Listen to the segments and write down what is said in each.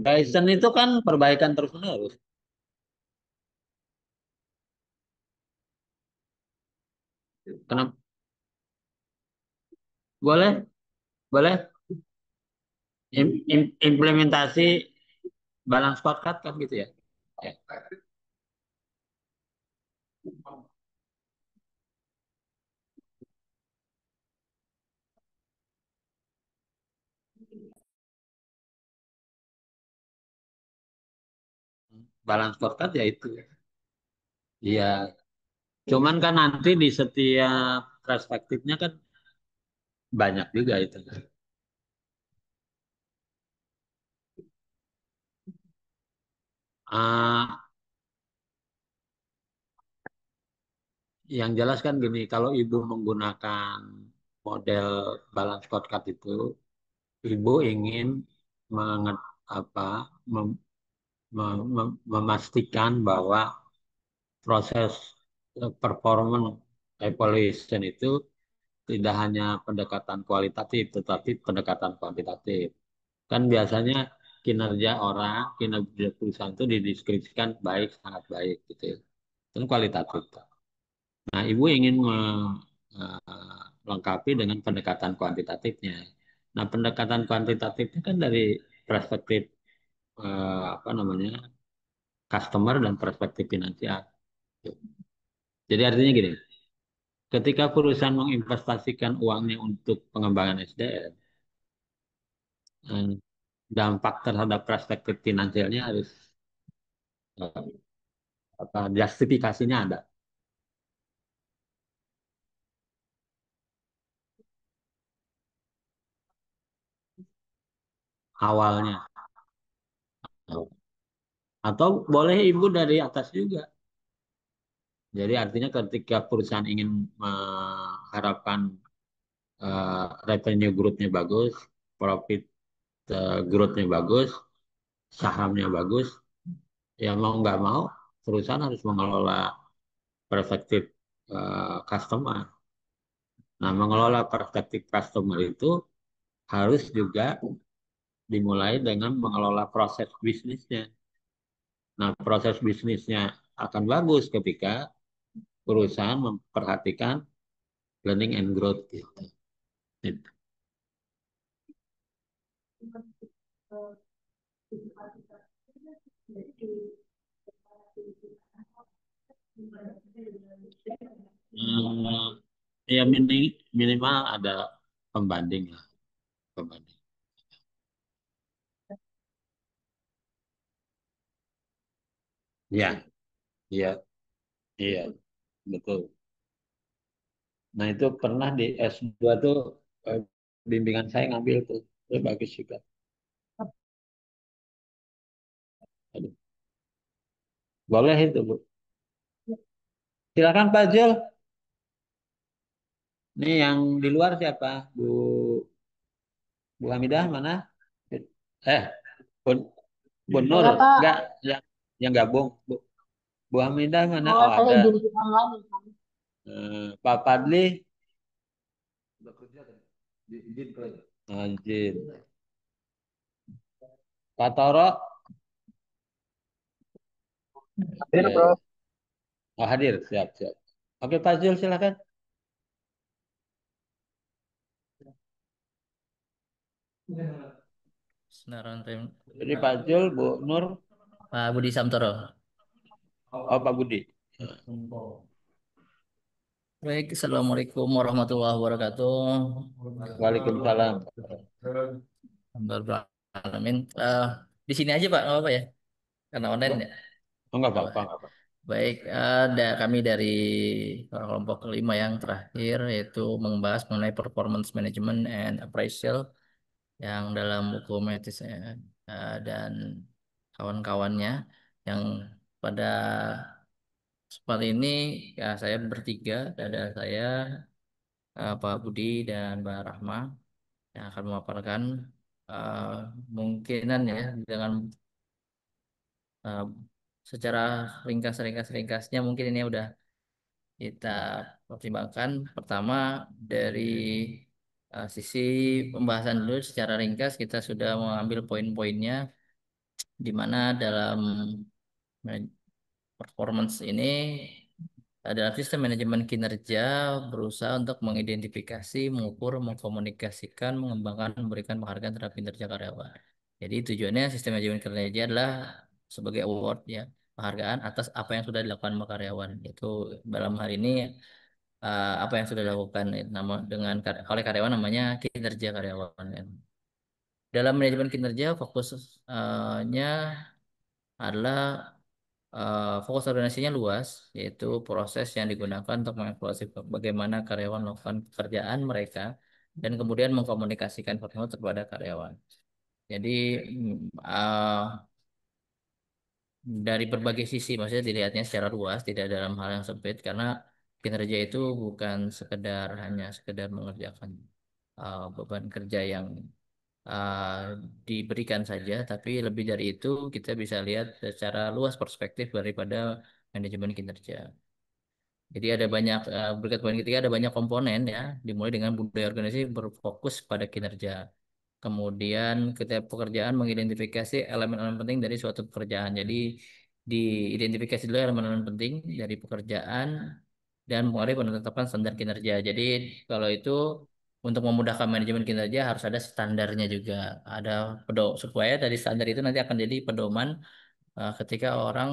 Kaizen itu kan perbaikan terus-menerus. Kenapa? Boleh, boleh. Implementasi balance scorecard kan gitu ya. Ya. Balance scorecard ya itu. Iya. Cuman kan nanti di setiap perspektifnya kan banyak juga itu. Ah, yang jelas kan gini, kalau ibu menggunakan model balance scorecard itu, ibu ingin menget, apa, mem- memastikan bahwa proses performance evaluation itu tidak hanya pendekatan kualitatif, tetapi pendekatan kuantitatif. Kan biasanya kinerja orang, kinerja perusahaan itu dideskripsikan baik, sangat baik gitu ya. Itu kualitatif. Nah, Ibu ingin melengkapi dengan pendekatan kuantitatifnya. Nah, pendekatan kuantitatifnya kan dari perspektif apa namanya customer dan perspektif finansial. Jadi artinya gini, ketika perusahaan menginvestasikan uangnya untuk pengembangan SDM, eh, dampak terhadap perspektif finansialnya harus apa justifikasinya ada awalnya. Atau boleh Ibu dari atas juga. Jadi artinya ketika perusahaan ingin mengharapkan revenue growth-nya bagus, profit growth-nya bagus, sahamnya bagus, ya mau nggak mau perusahaan harus mengelola perspektif customer. Nah, mengelola perspektif customer itu harus juga dimulai dengan mengelola proses bisnisnya. Nah, proses bisnisnya akan bagus ketika perusahaan memperhatikan learning and growth gitu. Gitu. Hmm, ya minimal ada pembanding lah, pembanding. Ya, iya, iya, betul. Nah, itu pernah di S2 tuh eh, bimbingan saya ngambil tuh. Itu bagus juga. Aduh, boleh itu, Bu. Silakan Pak Jul. Nih yang di luar siapa? Bu Hamidah mana? Bu, Bu Nur. Saya Pak, Enggak, yang gabung. Bu Hamidah mana? oh Oh, saya ada. izin ikut online. Pak Padli. Izin. Pak Toro. Hadir, Ya. Bro. Oh, hadir. Siap, siap. Oke, Pak Jul silakan. Senaran Rem. Jadi Pak Jul, Bu Nur, Pak Budi Samtoro. oh Pak Budi. Baik, Assalamualaikum warahmatullahi wabarakatuh. Waalaikumsalam. Alhamdulillah. Alamin. Di sini aja Pak, nggak apa-apa ya? Karena online ya. Oh, nggak Nggak apa. apa-apa, nggak apa. Baik, kami dari kelompok kelima yang terakhir yaitu membahas mengenai performance management and appraisal yang dalam buku Metis dan kawan-kawannya yang pada kesempatan ini ya saya bertiga, ada saya, Pak Budi dan Mbak Rahma yang akan memaparkan eh, kemungkinan ya dengan eh, secara ringkasnya mungkin ini udah kita pertimbangkan. Pertama dari sisi pembahasan dulu secara ringkas kita sudah mengambil poin-poinnya di mana dalam performance ini adalah sistem manajemen kinerja berusaha untuk mengidentifikasi, mengukur, mengkomunikasikan, mengembangkan, memberikan penghargaan terhadap kinerja karyawan. Jadi tujuannya sistem manajemen kinerja adalah sebagai award ya, penghargaan atas apa yang sudah dilakukan oleh karyawan. Itu dalam hal ini apa yang sudah dilakukan nama dengan oleh karyawan namanya kinerja karyawan. Ya. Dalam manajemen kinerja fokusnya adalah fokus organisasinya luas, yaitu proses yang digunakan untuk mengevaluasi bagaimana karyawan melakukan pekerjaan mereka dan kemudian mengkomunikasikan informasi kepada karyawan. Jadi dari berbagai sisi, maksudnya dilihatnya secara luas, tidak dalam hal yang sempit, karena kinerja itu bukan hanya sekedar mengerjakan beban kerja yang uh, diberikan saja, tapi lebih dari itu kita bisa lihat secara luas perspektif daripada manajemen kinerja. Jadi ada banyak berkat poin ketiga ada banyak komponen ya, dimulai dengan budaya organisasi berfokus pada kinerja. Kemudian ketika pekerjaan mengidentifikasi elemen-elemen penting dari suatu pekerjaan. Jadi diidentifikasi dulu elemen-elemen penting dari pekerjaan dan mulai penetapan standar kinerja. Jadi kalau itu untuk memudahkan manajemen kinerja harus ada standarnya juga. Ada supaya dari standar itu nanti akan jadi pedoman ketika orang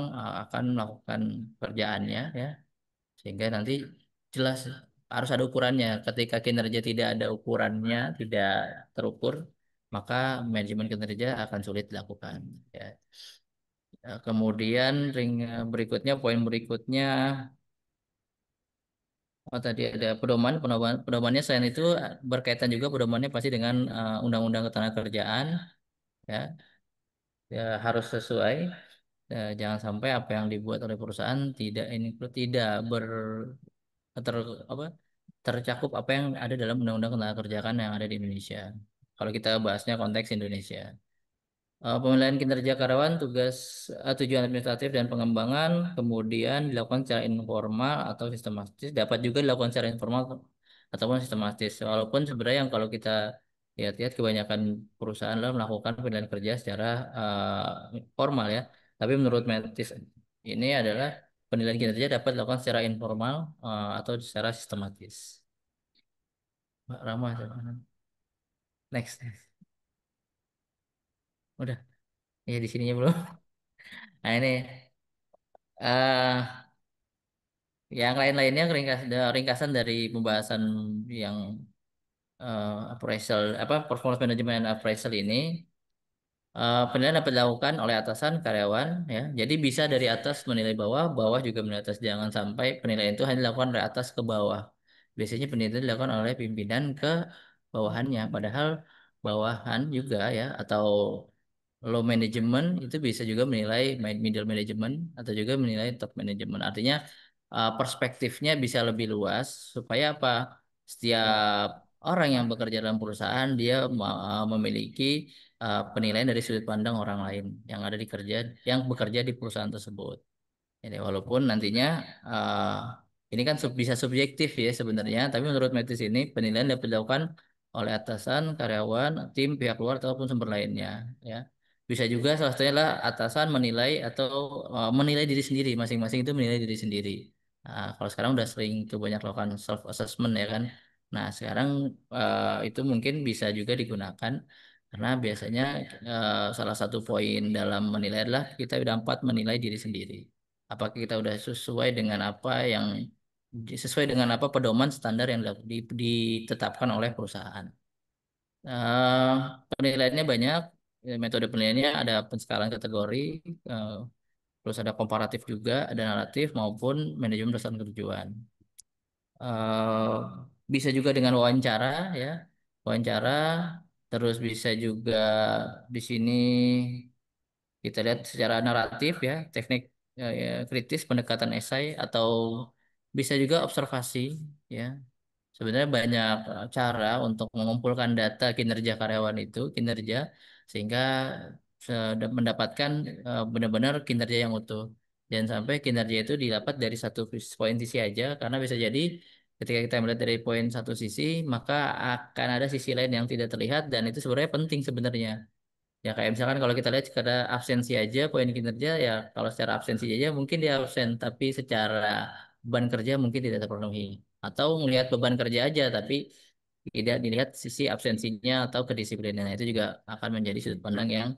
akan melakukan pekerjaannya ya. Sehingga nanti jelas harus ada ukurannya. Ketika kinerja tidak ada ukurannya, tidak terukur, maka manajemen kinerja akan sulit dilakukan. Ya. Kemudian berikutnya, poin berikutnya, oh tadi ada pedomannya selain itu berkaitan juga pedomannya pasti dengan Undang-Undang Ketenagakerjaan, ya, ya harus sesuai. Jangan sampai apa yang dibuat oleh perusahaan tidak ter, apa, tercakup apa yang ada dalam Undang-Undang Ketenagakerjaan yang ada di Indonesia. Kalau kita bahasnya konteks Indonesia. Penilaian kinerja karyawan, tujuan administratif dan pengembangan, kemudian dilakukan secara informal atau sistematis, dapat juga dilakukan secara informal ataupun sistematis. Walaupun sebenarnya yang kalau kita lihat-lihat kebanyakan perusahaan lah melakukan penilaian kerja secara formal ya. Tapi menurut Mentis ini adalah penilaian kinerja dapat dilakukan secara informal atau secara sistematis. Mbak Rama, next. Udah, ya di sininya belum. Nah ini. eh Yang lain-lainnya ringkasan dari pembahasan yang appraisal performance management appraisal ini penilaian dapat dilakukan oleh atasan karyawan ya. Jadi bisa dari atas menilai bawah, bawah juga menilai atas. Jangan sampai penilaian itu hanya dilakukan dari atas ke bawah. Biasanya penilaian dilakukan oleh pimpinan ke bawahannya. Padahal bawahan juga ya atau low management itu bisa juga menilai middle management atau juga menilai top management. Artinya perspektifnya bisa lebih luas supaya apa? Setiap orang yang bekerja dalam perusahaan dia memiliki penilaian dari sudut pandang orang lain yang bekerja di perusahaan tersebut. Jadi walaupun nantinya eh, ini kan bisa subjektif ya sebenarnya, tapi menurut Metis ini penilaian dapat dilakukan oleh atasan, karyawan, tim, pihak luar ataupun sumber lainnya. Ya, bisa juga salah satunya adalah atasan menilai atau menilai diri sendiri, masing-masing itu menilai diri sendiri. Nah, kalau sekarang udah sering tuh banyak lakukan self assessment ya kan. Nah sekarang itu mungkin bisa juga digunakan karena biasanya salah satu poin dalam menilai adalah kita dapat menilai diri sendiri. Apakah kita udah sesuai dengan apa pedoman standar yang ditetapkan oleh perusahaan. Eh, Penilaiannya banyak, metode penilaiannya ada penskalan kategori, eh, terus ada komparatif juga, ada naratif maupun manajemen berdasarkan tujuan. Eh, Bisa juga dengan wawancara ya, wawancara, terus bisa juga di sini kita lihat secara naratif ya, teknik ya, kritis, pendekatan esai, atau bisa juga observasi ya. Sebenarnya banyak cara untuk mengumpulkan data kinerja karyawan itu, kinerja, sehingga mendapatkan benar-benar kinerja yang utuh. Dan sampai kinerja itu didapat dari satu poin sisi aja, karena bisa jadi ketika kita melihat dari poin satu sisi, maka akan ada sisi lain yang tidak terlihat, dan itu sebenarnya penting sebenarnya. Ya kayak misalkan kalau kita lihat secara absensi aja, poin kinerja ya kalau secara absensi aja mungkin dia absen, tapi secara beban kerja mungkin tidak terpenuhi. Atau melihat beban kerja aja, tapi tidak dilihat sisi absensinya atau kedisiplinannya. Itu juga akan menjadi sudut pandang yang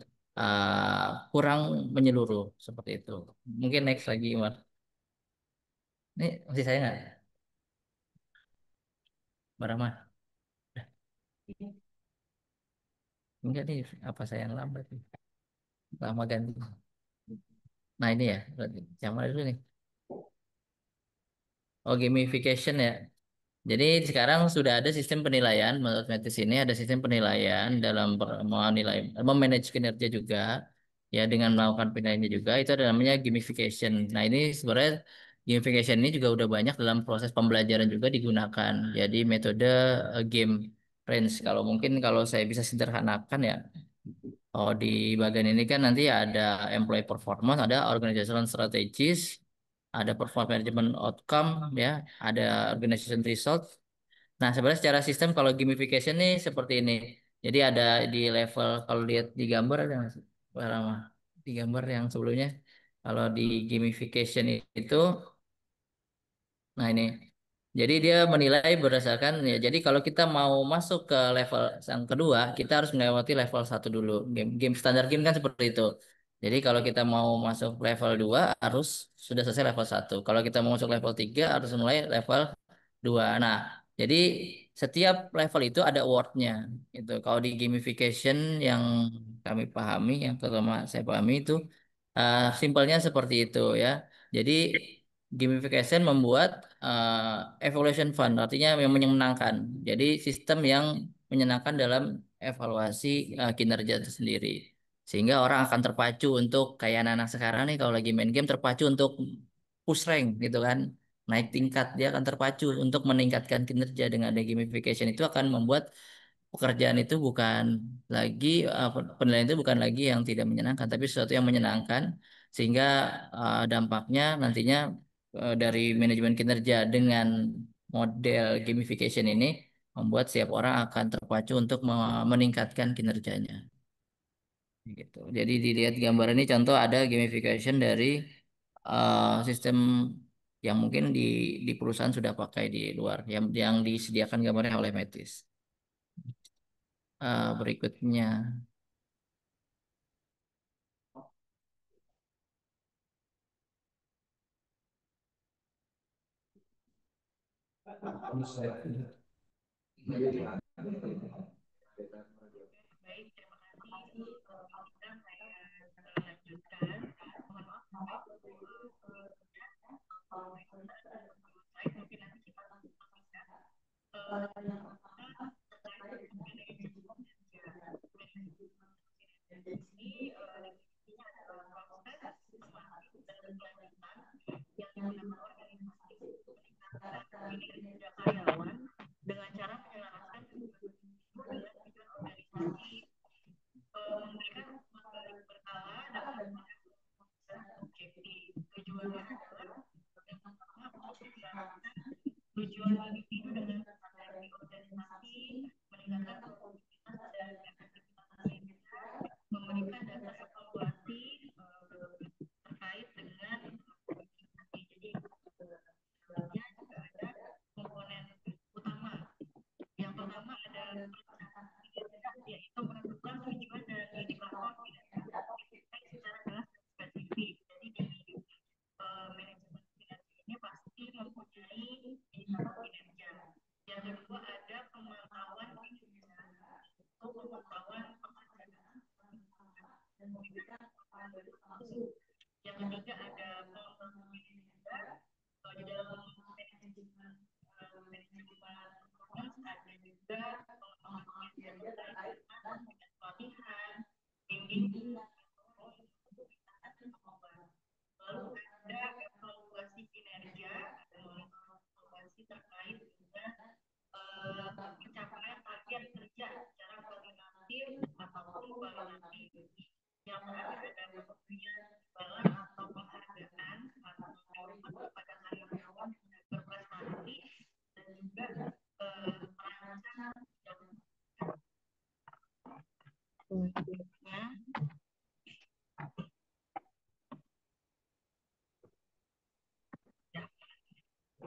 kurang menyeluruh seperti itu. Mungkin next lagi, Umar. Ini masih saya nggak? Mbak Rahma? Enggak nih, apa saya yang lambat nih? Lama ganti. Nah ini ya, berarti yang mana dulu nih? Oh, gamification ya. Jadi sekarang sudah ada sistem penilaian menurut Metis ini ada sistem penilaian dalam menilai memanage kinerja juga ya dengan melakukan penilaiannya juga itu ada namanya gamification. Nah ini sebenarnya gamification ini juga udah banyak dalam proses pembelajaran juga digunakan. Jadi metode game range kalau saya bisa sederhanakan ya. Oh di bagian ini kan nanti ada employee performance, ada organizational strategies, ada performance management outcome, ya, ada organization result. Nah, sebenarnya secara sistem kalau gamification nih seperti ini. Jadi ada di level, kalau lihat di gambar ada nggak sih? Lama. Di gambar yang sebelumnya, kalau di gamification itu, nah ini. Jadi dia menilai berdasarkan, ya. Jadi kalau kita mau masuk ke level yang kedua, kita harus melewati level satu dulu. Game standar game kan seperti itu. Jadi kalau kita mau masuk level 2 harus sudah selesai level satu. Kalau kita mau masuk level 3 harus mulai level 2. Nah, jadi setiap level itu ada awardnya. Itu kalau di gamification yang kami pahami, yang terutama saya pahami itu simpelnya seperti itu, ya. Jadi gamification membuat evaluation fun, artinya yang menyenangkan. Jadi sistem yang menyenangkan dalam evaluasi kinerja itu sendiri. Sehingga orang akan terpacu untuk kayak anak-anak sekarang nih kalau lagi main game terpacu untuk push rank gitu kan, naik tingkat, dia akan terpacu untuk meningkatkan kinerja. Dengan ada gamification itu akan membuat pekerjaan itu bukan lagi penilaian itu bukan lagi yang tidak menyenangkan tapi sesuatu yang menyenangkan, sehingga dampaknya nantinya dari manajemen kinerja dengan model gamification ini membuat setiap orang akan terpacu untuk meningkatkan kinerjanya gitu. Jadi dilihat gambar ini contoh ada gamification dari sistem yang mungkin di perusahaan sudah pakai di luar yang disediakan gambarnya oleh Metis. Berikutnya.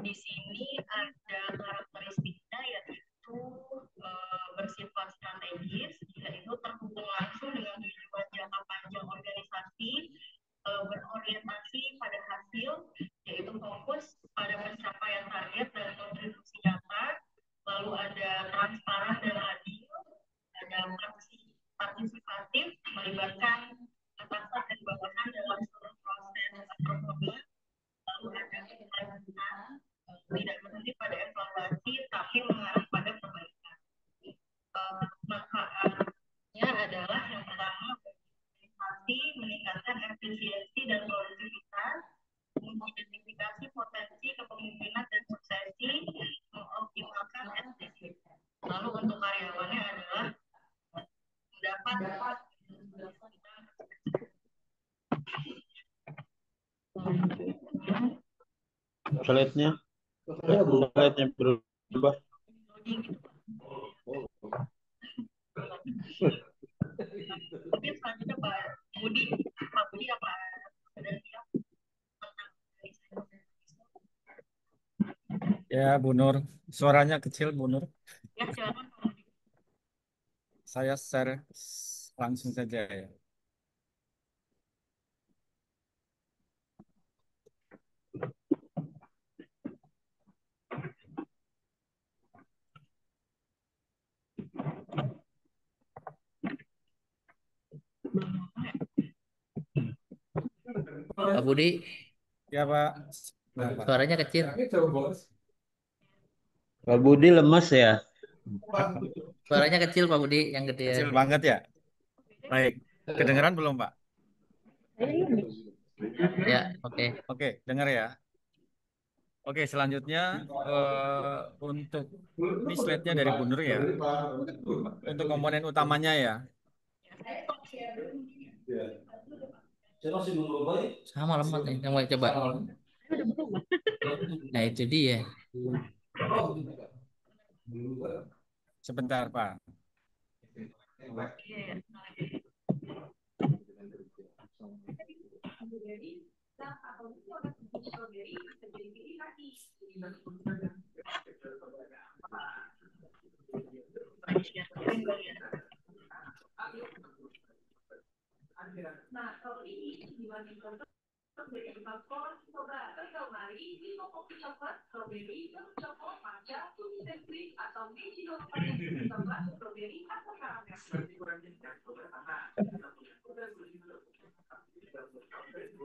Di sini ada karakteristiknya yaitu bersifat strategis, yaitu terhubung langsung dengan tujuan jangka panjang organisasi, berorientasi pada hasil, yaitu fokus pada pencapaian target dan kontribusi nyata, lalu ada transparan dan adil, ada partisipatif, melibatkan atasan dan bawahan dalam seluruh proses approval, lalu ada kelanjutan, tidak berhenti pada evaluasi tapi mengarah pada perbaikan. Manfaatnya adalah yang pertama, meningkatkan efisiensi dan produktivitas, mengidentifikasi potensi kepemimpinan dan sukses slide-nya. Slide-nya berubah. Mungkin selanjutnya Pak Budi apa sudah siap tentang Ya, Bu Nur. Suaranya kecil, Bu Nur. ya silakan Pak Budi. Saya share langsung saja ya. Pak Budi, Ya, Pak. Nah, Pak. suaranya kecil. Pak Budi lemes ya. Suaranya kecil Pak Budi, yang Kecil gedean. banget ya. Baik. Kedengeran belum, Pak? Ya, oke. Oke, dengar ya. Oke, selanjutnya untuk ini slide-nya dari Bu Nur ya. Untuk komponen utamanya ya. Sama lemot nih, yang mau coba. Nah, itu dia. Sebentar, Pak.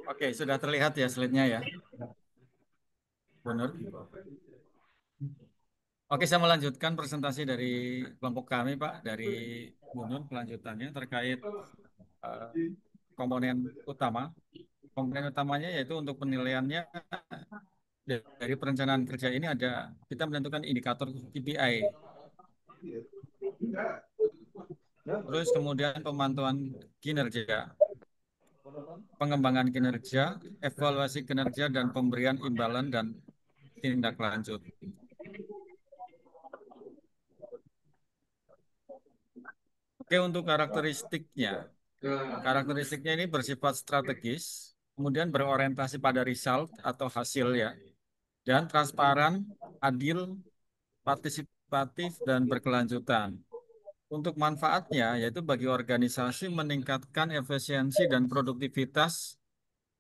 Oke, sudah terlihat ya slide-nya ya. Bu Nur. Oke, saya melanjutkan presentasi dari kelompok kami, Pak, dari Bu Nur, kelanjutannya terkait eh, komponen utama. Komponen utamanya yaitu untuk penilaiannya dari perencanaan kerja ini ada kita menentukan indikator KPI. Terus kemudian pemantauan kinerja, pengembangan kinerja, evaluasi kinerja dan pemberian imbalan dan tindak lanjut. Oke, untuk karakteristiknya. Karakteristiknya ini bersifat strategis, kemudian berorientasi pada result atau hasil ya, dan transparan, adil, partisipatif, dan berkelanjutan. Untuk manfaatnya, yaitu bagi organisasi meningkatkan efisiensi dan produktivitas,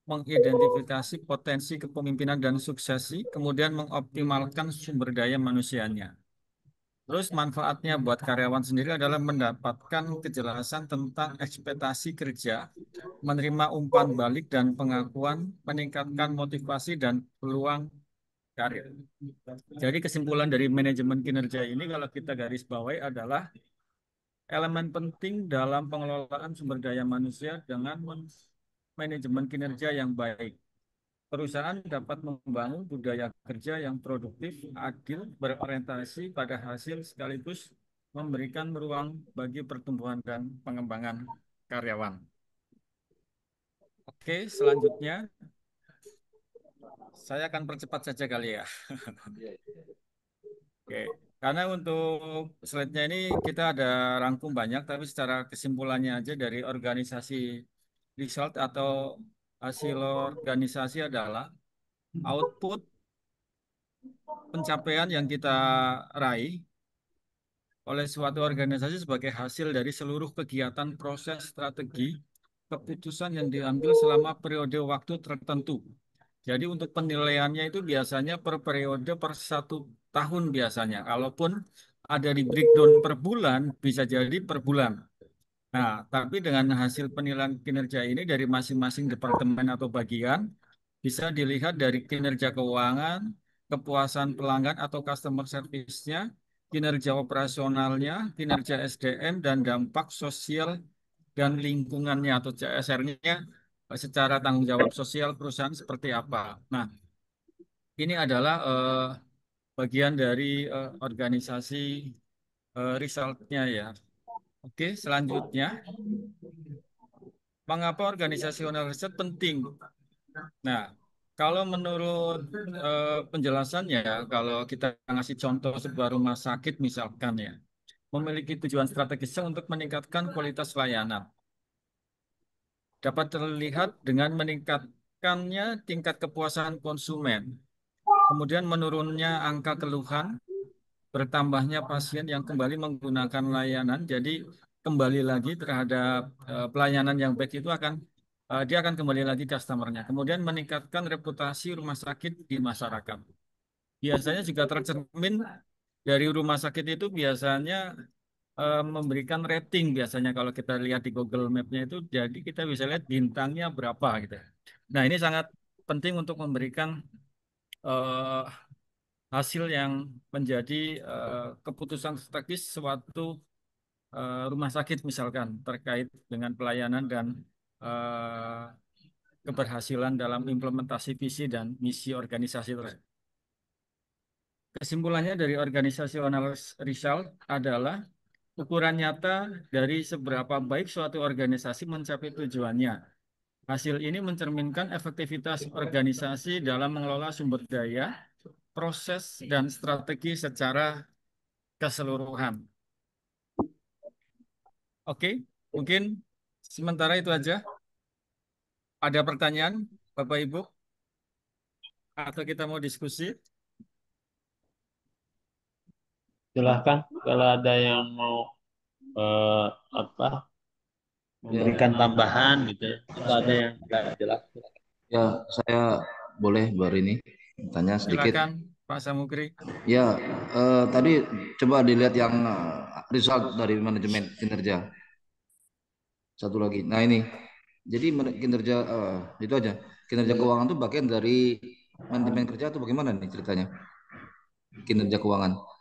mengidentifikasi potensi kepemimpinan dan suksesi, kemudian mengoptimalkan sumber daya manusianya. Terus manfaatnya buat karyawan sendiri adalah mendapatkan kejelasan tentang ekspektasi kerja, menerima umpan balik dan pengakuan, meningkatkan motivasi dan peluang karir. Jadi kesimpulan dari manajemen kinerja ini kalau kita garis bawahi adalah elemen penting dalam pengelolaan sumber daya manusia dengan manajemen kinerja yang baik. Perusahaan dapat membangun budaya kerja yang produktif, adil, berorientasi pada hasil sekaligus memberikan ruang bagi pertumbuhan dan pengembangan karyawan. Oke, selanjutnya saya akan percepat saja kali ya. Oke, karena untuk slide-nya ini kita ada rangkum banyak, tapi secara kesimpulannya aja dari organisasi result atau hasil organisasi adalah output pencapaian yang kita raih oleh suatu organisasi sebagai hasil dari seluruh kegiatan proses strategi keputusan yang diambil selama periode waktu tertentu. Jadi untuk penilaiannya itu biasanya per periode per 1 tahun biasanya. Kalaupun ada di breakdown per bulan, bisa jadi per bulan. Nah, tapi dengan hasil penilaian kinerja ini dari masing-masing departemen atau bagian, bisa dilihat dari kinerja keuangan, kepuasan pelanggan atau customer service-nya, kinerja operasionalnya, kinerja SDM, dan dampak sosial dan lingkungannya atau CSR-nya secara tanggung jawab sosial perusahaan seperti apa. Nah, ini adalah bagian dari organisasi result-nya ya. Oke, selanjutnya, mengapa organisasional riset penting? Nah, Kalau menurut penjelasannya, kalau kita ngasih contoh sebuah rumah sakit misalkan ya, memiliki tujuan strategisnya untuk meningkatkan kualitas layanan. Dapat terlihat dengan meningkatkannya tingkat kepuasan konsumen, kemudian menurunnya angka keluhan, bertambahnya pasien yang kembali menggunakan layanan. Jadi kembali lagi terhadap pelayanan yang baik itu dia akan kembali lagi customernya. Kemudian meningkatkan reputasi rumah sakit di masyarakat. Biasanya juga tercermin dari rumah sakit itu biasanya memberikan rating biasanya kalau kita lihat di Google Map-nya itu, jadi kita bisa lihat bintangnya berapa gitu. Nah, ini sangat penting untuk memberikan eh, hasil yang menjadi keputusan strategis suatu rumah sakit misalkan terkait dengan pelayanan dan eh, keberhasilan dalam implementasi visi dan misi organisasi tersebut. Kesimpulannya dari organisasional result adalah ukuran nyata dari seberapa baik suatu organisasi mencapai tujuannya. Hasil ini mencerminkan efektivitas organisasi dalam mengelola sumber daya, proses, dan strategi secara keseluruhan. Oke, mungkin sementara itu aja. Ada pertanyaan, Bapak Ibu? Atau kita mau diskusi? Silahkan kalau ada yang mau eh, apa memberikan tambahan gitu ya. Atau ada yang nggak jelas. Ya, saya boleh ini tanya sedikit. Silakan, Pak Samukri. Ya, tadi coba dilihat yang result dari manajemen kinerja. Satu lagi. Nah ini, jadi kinerja itu aja. Kinerja keuangan itu bagian dari manajemen kerja atau bagaimana nih ceritanya? Kinerja keuangan.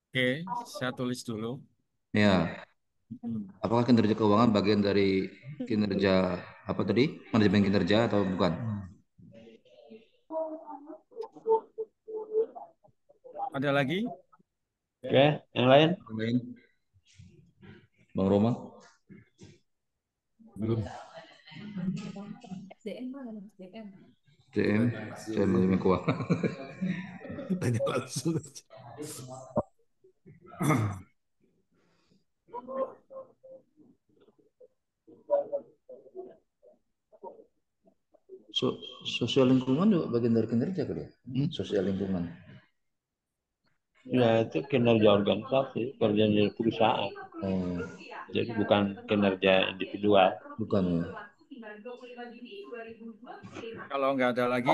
Oke, saya tulis dulu. Ya, Hmm. apakah kinerja keuangan bagian dari kinerja apa tadi? Manajemen kinerja atau bukan? Ada lagi? Oke, yang lain? Bang Roma? Belum. SDM mana SDM? CM, saya manajemen keuangan. Tanya langsung. Sosial lingkungan juga bagian dari kinerja kali ya? Sosial lingkungan. Ya itu kinerja organisasi, kerja di perusahaan. Oh, Jadi bukan kinerja individual. bukan ya? Kalau nggak ada lagi,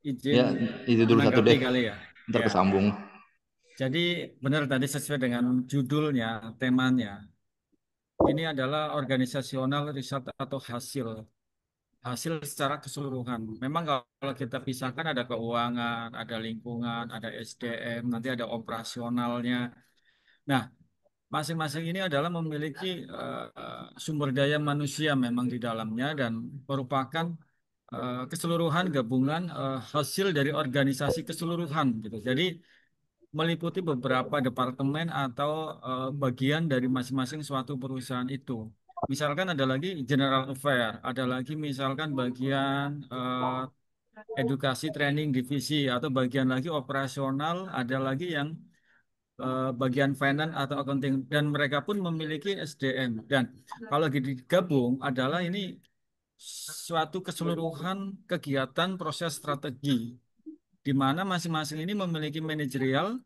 izin Ya, itu dulu satu menanggapi deh. kali ya. Ntar Ya. kesambung. Jadi benar tadi sesuai dengan judulnya, temanya. Ini adalah organisasional riset atau hasil secara keseluruhan. Memang kalau kita pisahkan ada keuangan, ada lingkungan, ada SDM, nanti ada operasionalnya. Nah, masing-masing ini adalah memiliki sumber daya manusia memang di dalamnya dan merupakan keseluruhan gabungan hasil dari organisasi keseluruhan gitu. Jadi meliputi beberapa departemen atau bagian dari masing-masing suatu perusahaan itu. Misalkan ada lagi general affair, ada lagi misalkan bagian edukasi training divisi atau bagian lagi operasional, ada lagi yang bagian finance atau accounting dan mereka pun memiliki SDM dan kalau digabung adalah ini suatu keseluruhan kegiatan proses strategi di mana masing-masing ini memiliki manajerial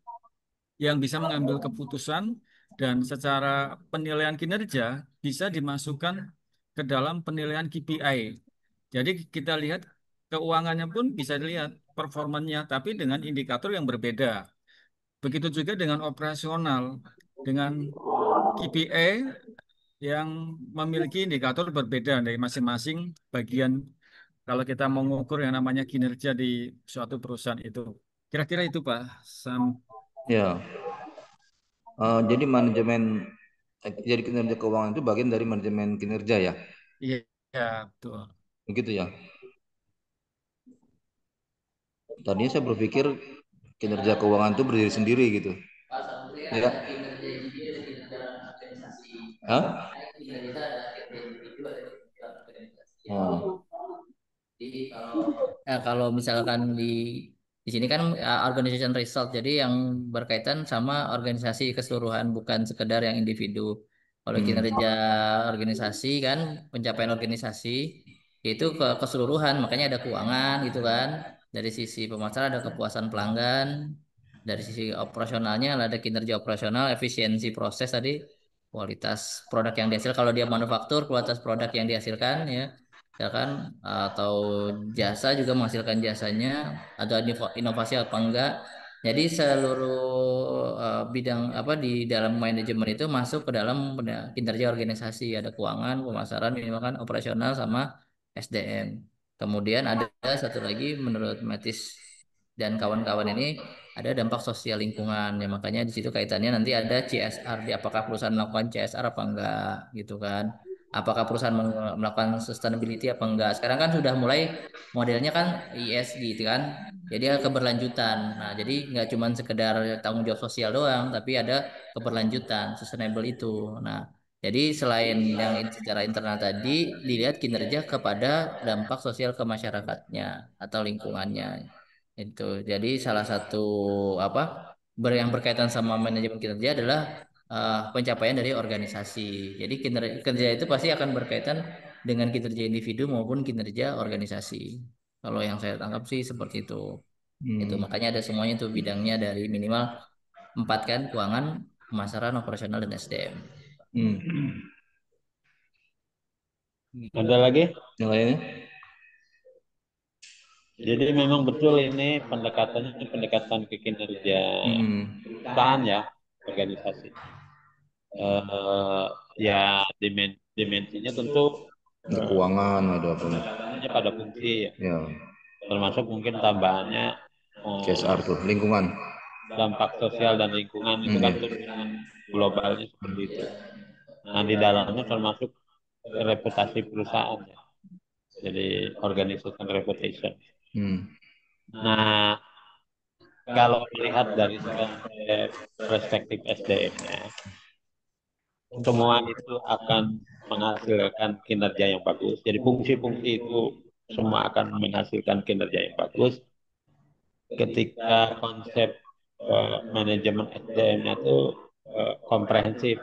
yang bisa mengambil keputusan dan secara penilaian kinerja bisa dimasukkan ke dalam penilaian KPI. Jadi kita lihat keuangannya pun bisa dilihat performanya tapi dengan indikator yang berbeda. Begitu juga dengan operasional, dengan KPI yang memiliki indikator berbeda dari masing-masing bagian kalau kita mau mengukur yang namanya kinerja di suatu perusahaan itu. Kira-kira itu Pak Sam. Ya, jadi jadi kinerja keuangan itu bagian dari manajemen kinerja ya, Iya, ya, betul. begitu ya. Tadinya saya berpikir kinerja keuangan itu berdiri sendiri gitu. Ya. Hah? Oh. Kalau misalkan di sini kan organization result, jadi yang berkaitan sama organisasi keseluruhan, bukan sekedar yang individu. Kalau kinerja organisasi kan, pencapaian organisasi itu keseluruhan, makanya ada keuangan gitu kan. Dari sisi pemasaran ada kepuasan pelanggan, dari sisi operasionalnya ada kinerja operasional, efisiensi proses tadi, kualitas produk yang dihasilkan. Kalau dia manufaktur, kualitas produk yang dihasilkan ya, ya kan, atau jasa juga menghasilkan jasanya, atau inovasi apa enggak. Jadi seluruh bidang apa di dalam manajemen itu masuk ke dalam kinerja organisasi, ada keuangan, pemasaran, minimal kan operasional sama SDM. Kemudian ada satu lagi menurut Matis dan kawan-kawan ini, ada dampak sosial lingkungan ya, makanya di situ kaitannya nanti ada CSR, di apakah perusahaan melakukan CSR apa enggak gitu kan, apakah perusahaan melakukan sustainability apa enggak. Sekarang kan sudah mulai modelnya kan ESG gitu kan, jadi ada keberlanjutan. Nah jadi nggak cuma sekedar tanggung jawab sosial doang, tapi ada keberlanjutan sustainable itu. Nah jadi selain yang secara internal tadi, dilihat kinerja kepada dampak sosial ke masyarakatnya atau lingkungannya. Itu. Jadi salah satu apa yang berkaitan sama manajemen kinerja adalah pencapaian dari organisasi. Jadi kinerja itu pasti akan berkaitan dengan kinerja individu maupun kinerja organisasi. Kalau yang saya tangkap sih seperti itu. Itu makanya ada semuanya tuh bidangnya, dari minimal 4 kan, keuangan, pemasaran, operasional, dan SDM. Ada lagi? Yang lainnya? Jadi memang betul ini pendekatannya pendekatan ke kinerja perusahaan ya, organisasi. Ya dimensinya tentu Ada keuangan, ada apa? penekatannya pada fungsi ya. Ya, Termasuk mungkin tambahannya CSR tuh, lingkungan. dampak sosial dan lingkungan itu kan turunan globalnya seperti itu. Nah di dalamnya termasuk reputasi perusahaan ya. Jadi organization reputation. Nah kalau melihat dari perspektif SDM-nya, semua itu akan menghasilkan kinerja yang bagus. Jadi fungsi-fungsi itu semua akan menghasilkan kinerja yang bagus ketika konsep manajemen SDM-nya itu komprehensif.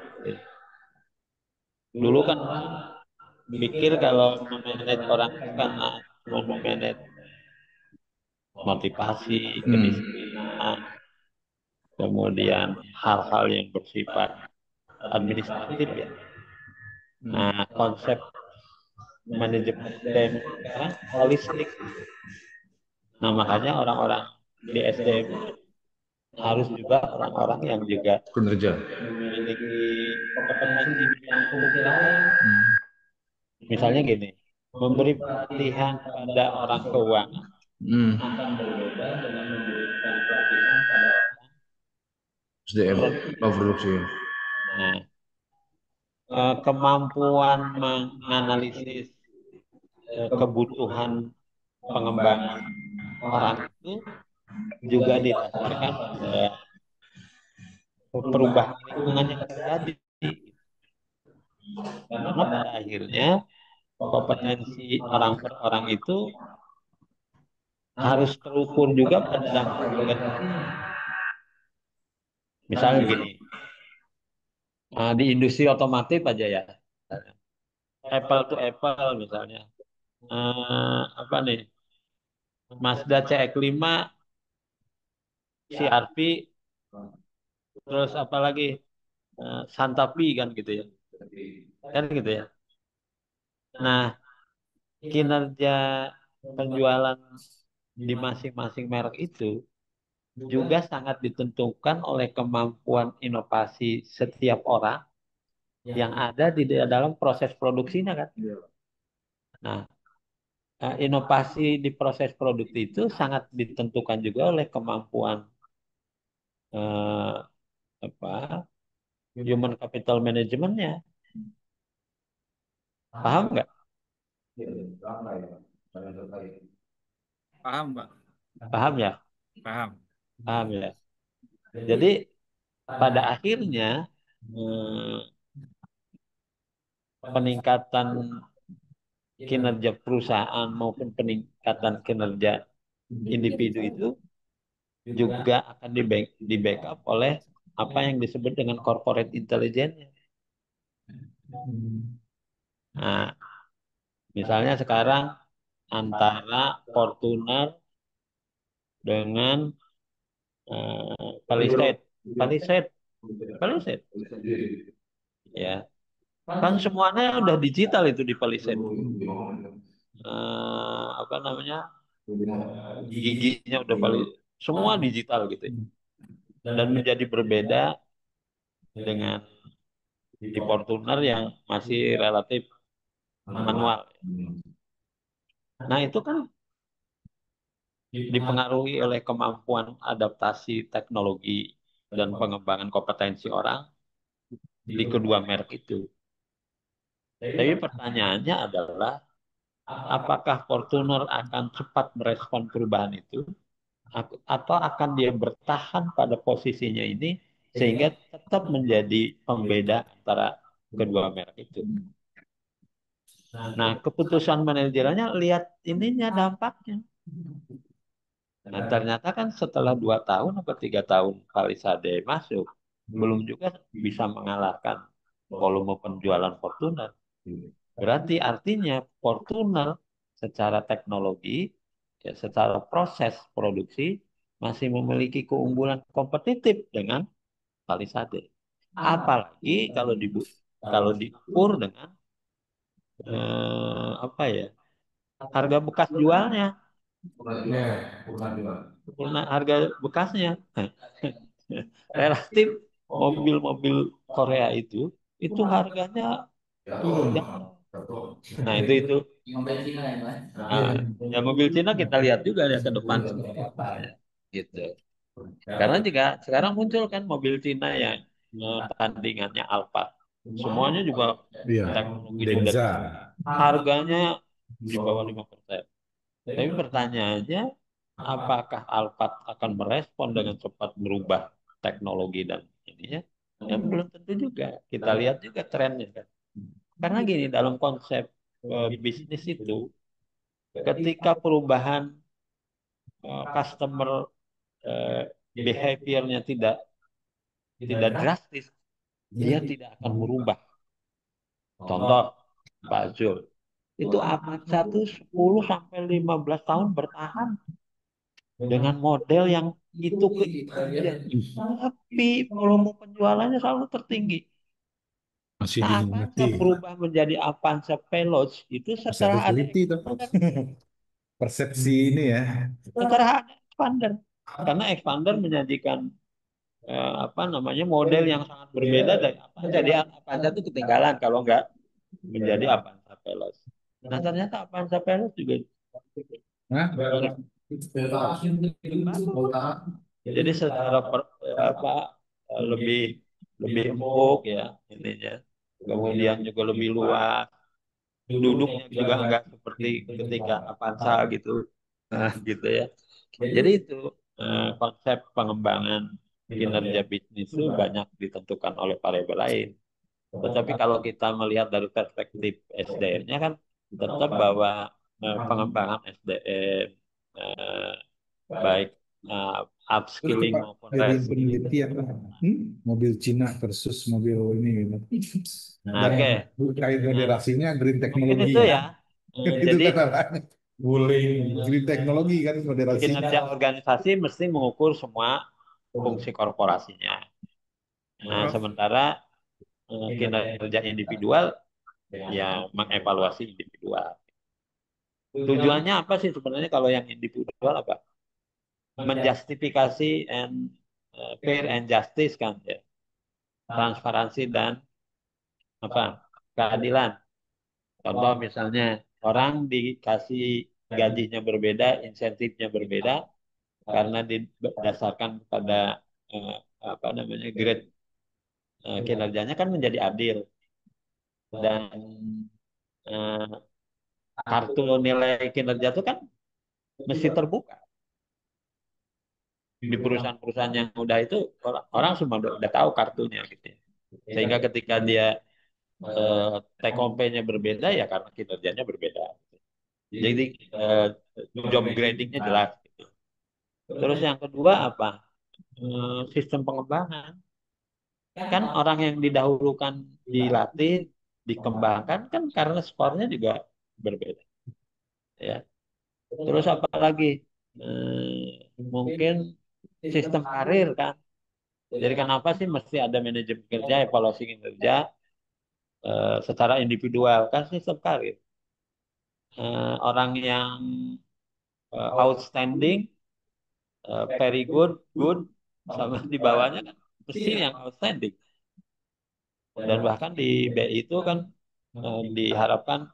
Dulu kan orang pikir kalau memanage orang itu karena cuma memanage motivasi, kedisiplinan, kemudian hal-hal yang bersifat administratif ya. Nah, konsep manajemen SDM sekarang holistik. Nah, makanya orang-orang di SDM harus juga orang-orang yang juga Kinerja. memiliki kompetensi bidang fungsi lain. Misalnya gini, memberi pelatihan pada orang keuangan akan berbeda dengan memberikan pelatihan pada orang SDM, produksi. Nah, kemampuan menganalisis kebutuhan pengembangan orang itu juga didasarkan pada perubahan lingkungan yang terjadi. Karena pada akhirnya kompetensi orang per orang itu harus terukur juga pada dampak organisasinya. Misalnya gini, di industri otomotif aja ya, Apple to Apple misalnya, apa nih, Mazda CX-5, CR-V, terus apa lagi, Santa Fe kan gitu ya, kan gitu ya. Nah, kinerja penjualan di masing-masing merek itu juga sangat ditentukan oleh kemampuan inovasi setiap orang yang ada di dalam proses produksinya kan. Nah, inovasi di proses produksi itu sangat ditentukan juga oleh kemampuan eh, apa human capital manajemennya. Paham nggak? Paham, Pak? Paham ya? Paham. Paham ya? Jadi pada akhirnya eh, peningkatan kinerja perusahaan maupun peningkatan kinerja individu itu juga akan di backup oleh apa yang disebut dengan corporate intelligence. Nah, misalnya sekarang antara Fortuner dengan Palisade, Palisade, Palisade, ya kan semuanya udah digital itu di Palisade. Apa namanya, giginya udah paling semua digital gitu, dan menjadi berbeda dengan di Fortuner yang masih relatif manual. Nah itu kan dipengaruhi oleh kemampuan adaptasi teknologi dan pengembangan kompetensi orang di kedua merek itu. Tapi pertanyaannya adalah, apakah Fortuner akan cepat merespon perubahan itu, atau akan dia bertahan pada posisinya ini sehingga tetap menjadi pembeda antara kedua merek itu. Nah, keputusan manajernya lihat ininya dampaknya. Nah, ternyata kan setelah 2 tahun atau 3 tahun Palisade masuk, belum juga bisa mengalahkan volume penjualan Fortuner. Berarti artinya Fortuner secara teknologi, ya, secara proses produksi masih memiliki keunggulan kompetitif dengan Palisade. Apalagi kalau diukur dengan apa ya, harga bekas jualnya, harga bekasnya. Relatif mobil-mobil Korea itu harganya jatuh. Nah itu Mobil Cina ya, Mas. ya mobil Cina kita lihat juga ya ke depan seperti apa ya, gitu. Karena juga sekarang muncul kan mobil Cina yang tandingannya Alphard, semuanya juga Iya, teknologi Denza. harganya di bawah 5%. Tapi pertanyaannya, apakah Alphard akan merespon dengan cepat merubah teknologi dan ininya? Ya belum tentu juga. Kita lihat juga trennya kan. Karena gini, dalam konsep bisnis itu, ketika perubahan customer eh, behaviornya tidak drastis, dia tidak akan merubah. Contoh, Pak Zul, itu Avanza tuh 10 sampai 15 tahun bertahan dengan model yang itu aja. Tapi volume penjualannya selalu tertinggi. Masih Nah, diminati. Avanza berubah menjadi Avanza Veloz itu Masih harus setelah ada teliti tuh. expander. Persepsi ini ya. Setelah ada expander. Karena expander menyajikan apa namanya, model yang sangat berbeda dari Avanza. Jadi Avanza itu ketinggalan kalau nggak menjadi Avanza Veloz. Nah, ternyata Avanza Veloz juga Hah? bagus. Jadi secara apa, lebih lebih empuk ya ininya. Kemudian juga lebih luas. Duduknya juga nggak seperti ketika Avanza gitu. Nah, gitu ya. Jadi itu konsep pengembangan kinerja bisnis itu banyak ditentukan oleh variabel lain. Tetapi kalau kita melihat dari perspektif SDM-nya kan tetap bahwa pengembangan SDM, eh, baik eh, Terus tuh upskilling Pak, maupun jadi reskilling. peneliti apa? Mobil Cina versus mobil ini gitu. Nah, Dan oke. kait moderasinya green Mungkin teknologi itu ya. ya. Itu Jadi kan namanya. Green teknologi kan moderasi. kinerja organisasi mesti mengukur semua fungsi korporasinya. Nah, Prof, sementara kinerja individual ya mengevaluasi individual. Tujuannya apa sih sebenarnya kalau yang individual apa? Menjustifikasi and fair and justice kan ya. Transparansi dan apa? Keadilan. Contoh misalnya orang dikasih gajinya berbeda, insentifnya berbeda karena didasarkan pada eh, apa namanya, grade kinerjanya kan menjadi adil, dan eh, kartu nilai kinerja itu kan mesti terbuka di perusahaan-perusahaan yang udah itu, orang semua udah tahu kartunya gitu ya. Sehingga ketika dia take home pay-nya berbeda ya karena kinerjanya berbeda. Jadi eh, job grading-nya jelas gitu. Terus yang kedua apa? Sistem pengembangan. Kan orang yang didahulukan dilatih, dikembangkan kan karena skornya juga berbeda. Ya. Terus apa lagi? Mungkin sistem karir kan. Jadi kenapa sih mesti ada manajemen kerja, evaluasi kinerja secara individual kan sistem karir. Orang yang outstanding, very good, good, sama di bawahnya kan mesti yang outstanding. Dan bahkan di BI itu kan diharapkan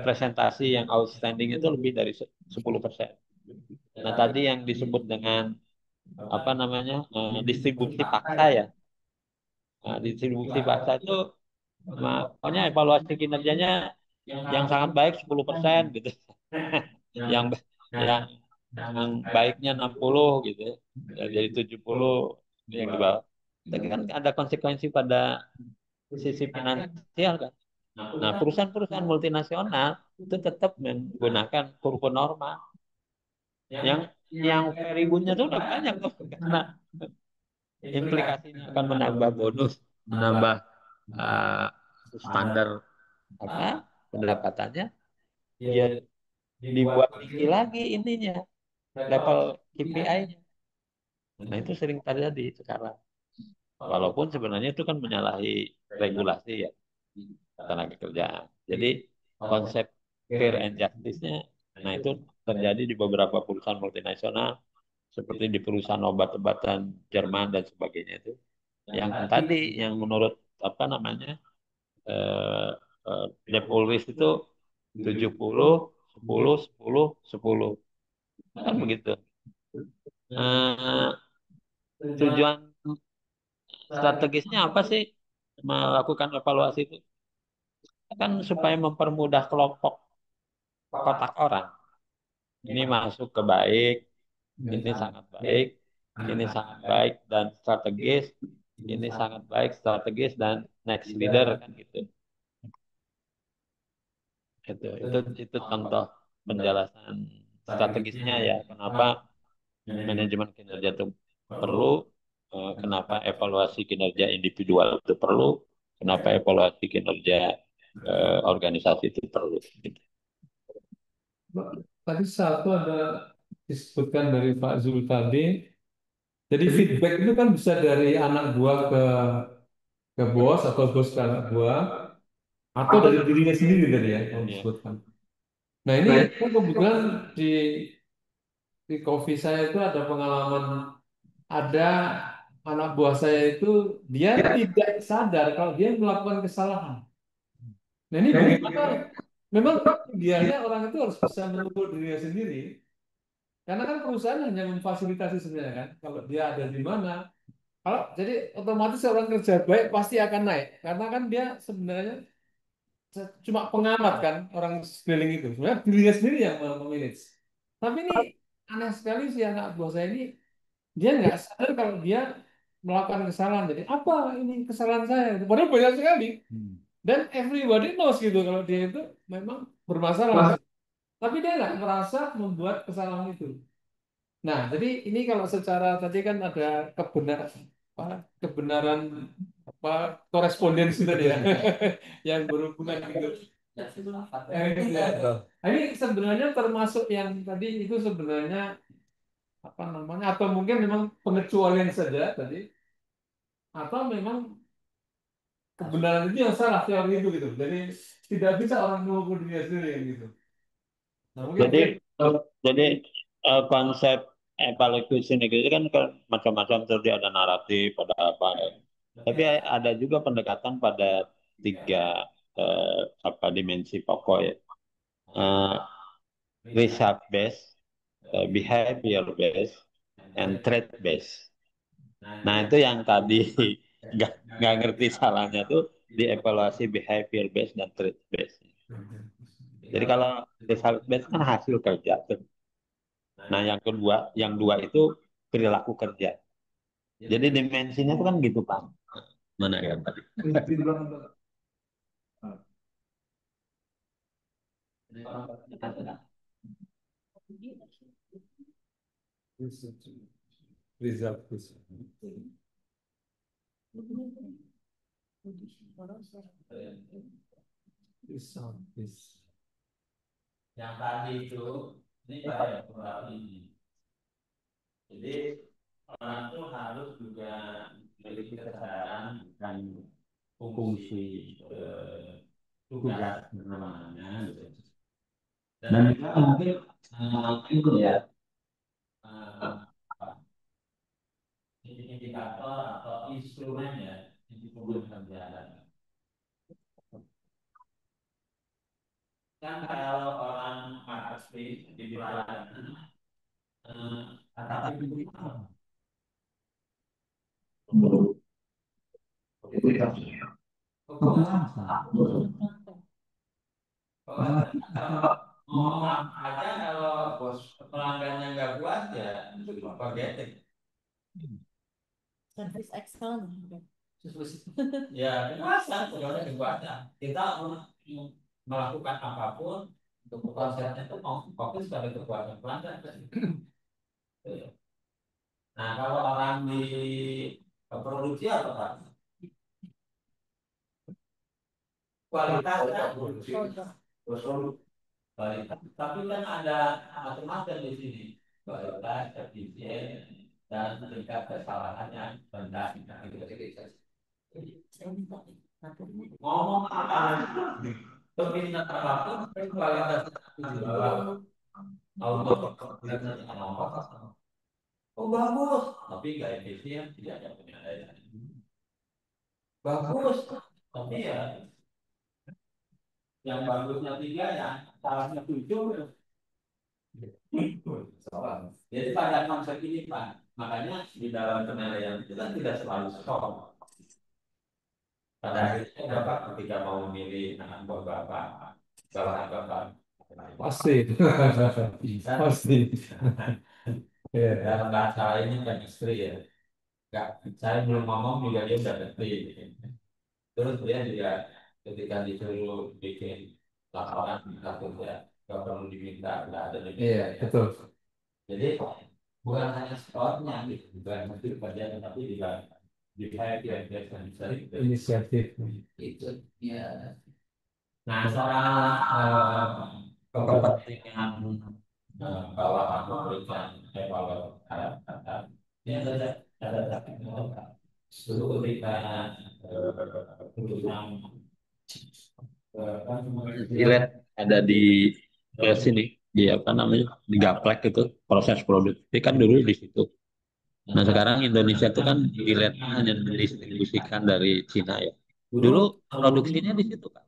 presentasi yang outstanding itu lebih dari 10%. Nah, tadi yang disebut dengan apa namanya distribusi paksa ya. Nah, distribusi paksa itu makanya evaluasi kinerjanya yang sangat baik 10% gitu. yang yang yang baiknya 60 gitu. Ya, jadi 70 yang di bawah. Tapi kan ada konsekuensi pada sisi finansial kan. Nah, perusahaan-perusahaan multinasional itu tetap menggunakan kurva normal. Yang very good-nya tuh udah banyak tuh karena implikasinya akan menambah bonus, menambah uh, standar apa pendapatannya, ya dibuat tinggi lagi ininya level KPI-nya. Nah itu sering terjadi sekarang. Walaupun sebenarnya itu kan menyalahi regulasi ya tenaga kerjaan. Jadi konsep fair and justice-nya, nah itu terjadi di beberapa perusahaan multinasional seperti di perusahaan obat-obatan Jerman dan sebagainya itu. Yang tadi yang menurut apa namanya eh, Dep Ulris itu 70, 10, 10, 10. Kan begitu. Eh, tujuan strategisnya apa sih melakukan evaluasi itu? Kan supaya mempermudah kelompok kotak orang. Ini masuk ke baik, ini sangat baik, ini sangat baik dan strategis, ini sangat baik, strategis dan next leader kan gitu. Itu contoh penjelasan strategisnya ya. Kenapa manajemen kinerja itu perlu, kenapa evaluasi kinerja individual itu perlu, kenapa evaluasi kinerja organisasi itu perlu. Gitu. Tadi satu ada disebutkan dari Pak Zul tadi. Jadi feedback itu kan bisa dari anak buah ke bos atau bos ke anak buah atau dari dirinya sendiri tadi ya yang Iya. disebutkan. Nah ini kan kebetulan di coffee saya itu ada pengalaman ada anak buah saya itu dia tidak sadar kalau dia melakukan kesalahan. Nah ini bagaimana? Memang idealnya orang itu harus bisa mengukur dirinya sendiri. Karena kan perusahaan hanya memfasilitasi sebenarnya kan. Kalau dia ada di mana, kalau jadi otomatis orang kerja baik pasti akan naik. Karena kan dia sebenarnya cuma pengamat kan orang sekeliling itu. Sebenarnya dirinya sendiri yang memanage. Tapi ini aneh sekali sih anak buah saya ini dia nggak sadar kalau dia melakukan kesalahan. Jadi apa ini kesalahan saya? Padahal banyak sekali. Dan everybody knows gitu kalau dia itu memang bermasalah. Tapi dia nggak merasa membuat kesalahan itu. Nah, jadi ini kalau secara tadi kan ada kebenaran apa korespondensi tadi ya yang berhubungan gitu. Nah, ini sebenarnya termasuk yang tadi itu sebenarnya apa namanya atau mungkin memang pengecualian saja tadi atau memang kebenaran itu yang salah teori itu gitu. Jadi tidak bisa orang mengukur dirinya sendiri gitu. Nah, mungkin Jadi jadi konsep evaluation itu kan macam-macam tadi ada naratif, ada apa. Tapi ada juga pendekatan pada tiga apa dimensi pokok ya. Eh, result based, behavior based, and threat based. Nah itu yang tadi nggak ngerti salahnya tuh di evaluasi behavior based dan threat based. Jadi kalau result based kan hasil kerja tuh. Nah yang kedua, yang dua itu perilaku kerja. Jadi dimensinya itu kan gitu Pak. Mana yang tadi? Result. Result. Yang tadi itu, ini kayak kurang ini. Jadi orang itu harus juga memiliki kesadaran dan fungsi tugas namanya gitu. Dan juga mungkin itu ya indikator atau instrumen ya instrumen kerjaan. Kan kalau orang marketing di pelayanan tapi ngomong aja kalau bos pelanggannya nggak puas ya forget it. Service excellent. Ya kekuasaan sebenarnya kekuasaan kita melakukan apapun untuk konsepnya itu mau fokus pada kekuasaan pelanggan. Nah kalau orang di produksi apa Pak? Kualitas kan produksi kualitas. Tapi kan ada macam-macam di sini kualitas, efisien dan tingkat kesalahannya rendah. Ngomong apa? Peminat apapun kualitas di bawah auto oh bagus, tapi nggak efisien, tidak ada penilaian. Bagus, tapi ya yang bagusnya 3 ya, salahnya 7. Jadi pada konsep ini Pak, makanya di dalam penilaian itu kan tidak selalu skor. Pada akhirnya Bapak ketika mau memilih anak buah Bapak, Bapak Pasti. Pasti. dalam bahasa ini chemistry ya. Enggak, saya belum ngomong juga dia udah ngerti. Terus dia juga ketika disuruh bikin laporan kasus ya, nggak perlu diminta, nggak ada limit. Iya, betul. Jadi bukan hanya skornya gitu, bukan mesti kerja tapi juga behavior Inisiatif. itu ya. Nah soal kepentingan bawahan memberikan evaluasi ini ada dulu ketika perusahaan dilihat ada di sini di apa namanya di Gaplek itu proses produksi kan dulu di situ. Nah sekarang Indonesia itu kan dilihat hanya didistribusikan dari Cina ya. Dulu produksinya di situ kan.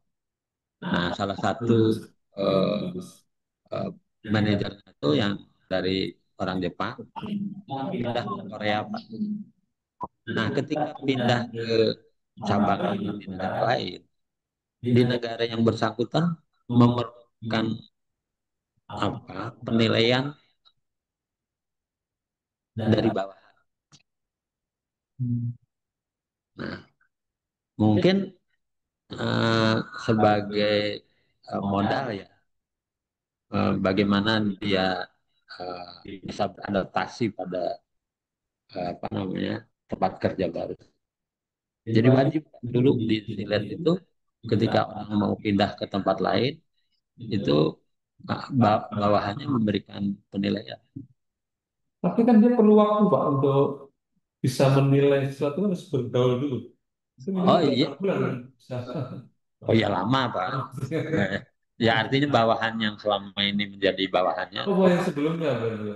Nah salah satu eh, eh, manajernya itu yang dari orang Jepang pindah ke Korea Pak. Nah ketika pindah ke cabang ini di negara lain, di negara yang bersangkutan memerlukan apa penilaian dari bawah. Nah, mungkin eh, sebagai modal ya, bagaimana dia bisa beradaptasi pada apa namanya tempat kerja baru. Jadi wajib dulu dilihat itu ketika orang mau pindah ke tempat lain itu bawahannya memberikan penilaian. Tapi kan dia perlu waktu Pak untuk bisa menilai sesuatu kan harus bergaul dulu. Itu Oh minimal iya, berapa bulan kan? Bisa. oh iya lama Pak. Ya artinya bawahan yang selama ini menjadi bawahannya. Oh, yang sebelumnya berarti.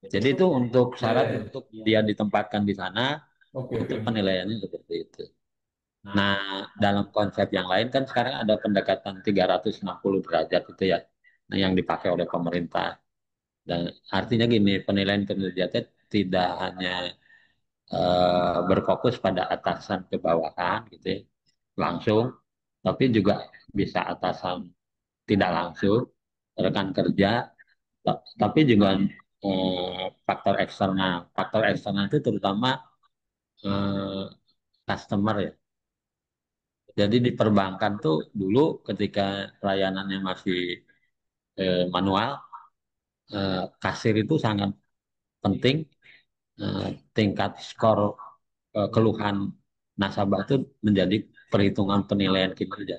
Jadi itu untuk syarat untuk dia ditempatkan di sana Oke, itu oke. penilaiannya seperti itu. Nah, dalam konsep yang lain kan sekarang ada pendekatan 360 derajat itu ya, nah, yang dipakai oleh pemerintah. Dan artinya gini, penilaian kinerja itu tidak hanya berfokus pada atasan ke bawahan gitu ya, langsung, tapi juga bisa atasan tidak langsung, rekan kerja, tapi juga faktor eksternal. Faktor eksternal itu terutama eh, customer ya. Jadi di perbankan tuh dulu ketika layanannya masih manual, kasir itu sangat penting. Tingkat skor keluhan nasabah itu menjadi perhitungan penilaian kinerja.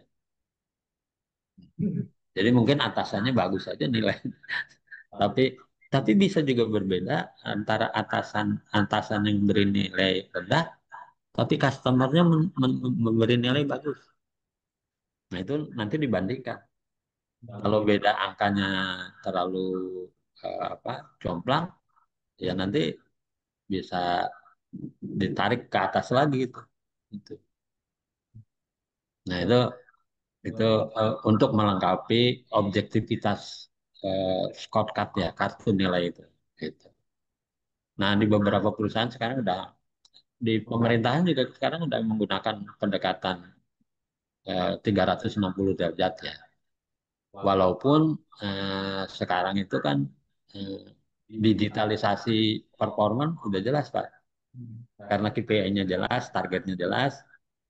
Jadi mungkin atasannya bagus saja nilai, tapi bisa juga berbeda antara atasan yang beri nilai rendah, tapi customernya memberi nilai bagus. Nah itu nanti dibandingkan. Kalau beda angkanya terlalu apa jomplang, ya nanti bisa ditarik ke atas lagi itu. Gitu. Nah itu untuk melengkapi objektivitas scorecard ya kartu nilai itu. Gitu. Nah di beberapa perusahaan sekarang udah di pemerintahan juga sekarang udah menggunakan pendekatan 360 derajat ya. Walaupun sekarang itu kan eh, digitalisasi performance udah jelas Pak. Karena KPI-nya jelas, targetnya jelas,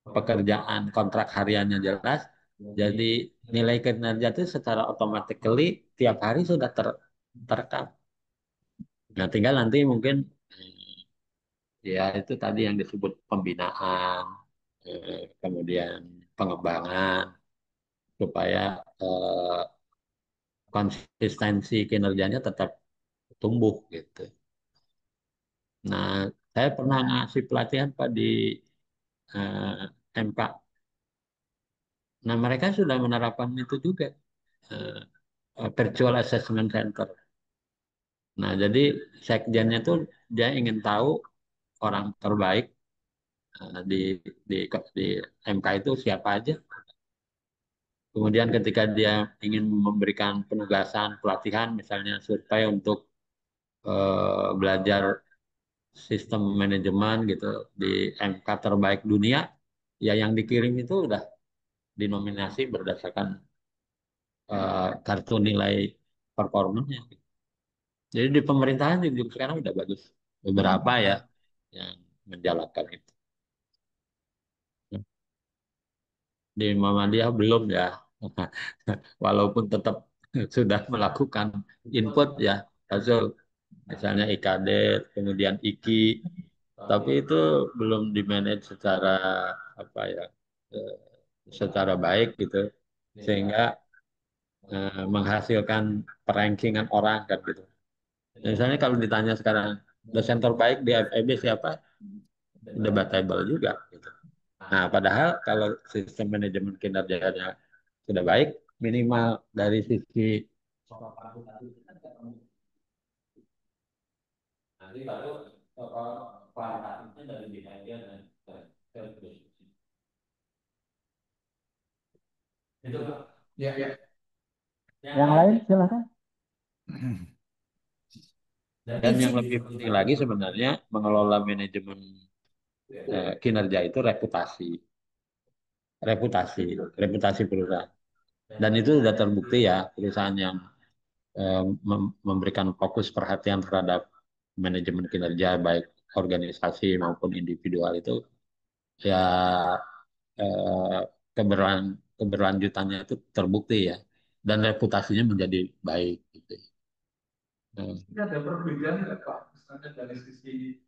pekerjaan kontrak hariannya jelas, jadi nilai kinerja itu secara automatically tiap hari sudah terekam. Nah, tinggal nanti mungkin ya itu tadi yang disebut pembinaan, kemudian pengembangan supaya konsistensi kinerjanya tetap tumbuh gitu. Nah, saya pernah ngasih pelatihan Pak di MK. Nah, mereka sudah menerapkan itu juga, eh, virtual assessment center. Nah, jadi sekjennya tuh dia ingin tahu orang terbaik di di MK itu siapa aja. Kemudian ketika dia ingin memberikan penugasan pelatihan, misalnya survei untuk belajar sistem manajemen gitu di MK terbaik dunia, ya yang dikirim itu udah dinominasi berdasarkan kartu nilai performanya. Jadi di pemerintahan juga sekarang udah bagus. Beberapa ya yang menjalankan itu. Di Muhammadiyah belum ya. Walaupun tetap sudah melakukan input ya, hasil misalnya IKD, kemudian IKI, tapi itu belum dimanage secara apa ya, eh, secara baik gitu, sehingga menghasilkan perankingan orang kan gitu. Misalnya kalau ditanya sekarang dosen terbaik di FEB siapa, debatable juga gitu. Nah, padahal kalau sistem manajemen kinerjanya sudah baik, minimal dari sisi nanti baru kualitatifnya dari behavior dan itu Ya, ya. yang lain silakan. Dan yang lebih penting lagi sebenarnya mengelola manajemen kinerja itu reputasi perusahaan. Dan itu sudah terbukti ya perusahaan yang memberikan fokus perhatian terhadap manajemen kinerja baik organisasi maupun individual itu ya eh, keberlanjutannya itu terbukti ya dan reputasinya menjadi baik gitu. Ini ada perbedaan nggak Pak? Misalnya dari sisi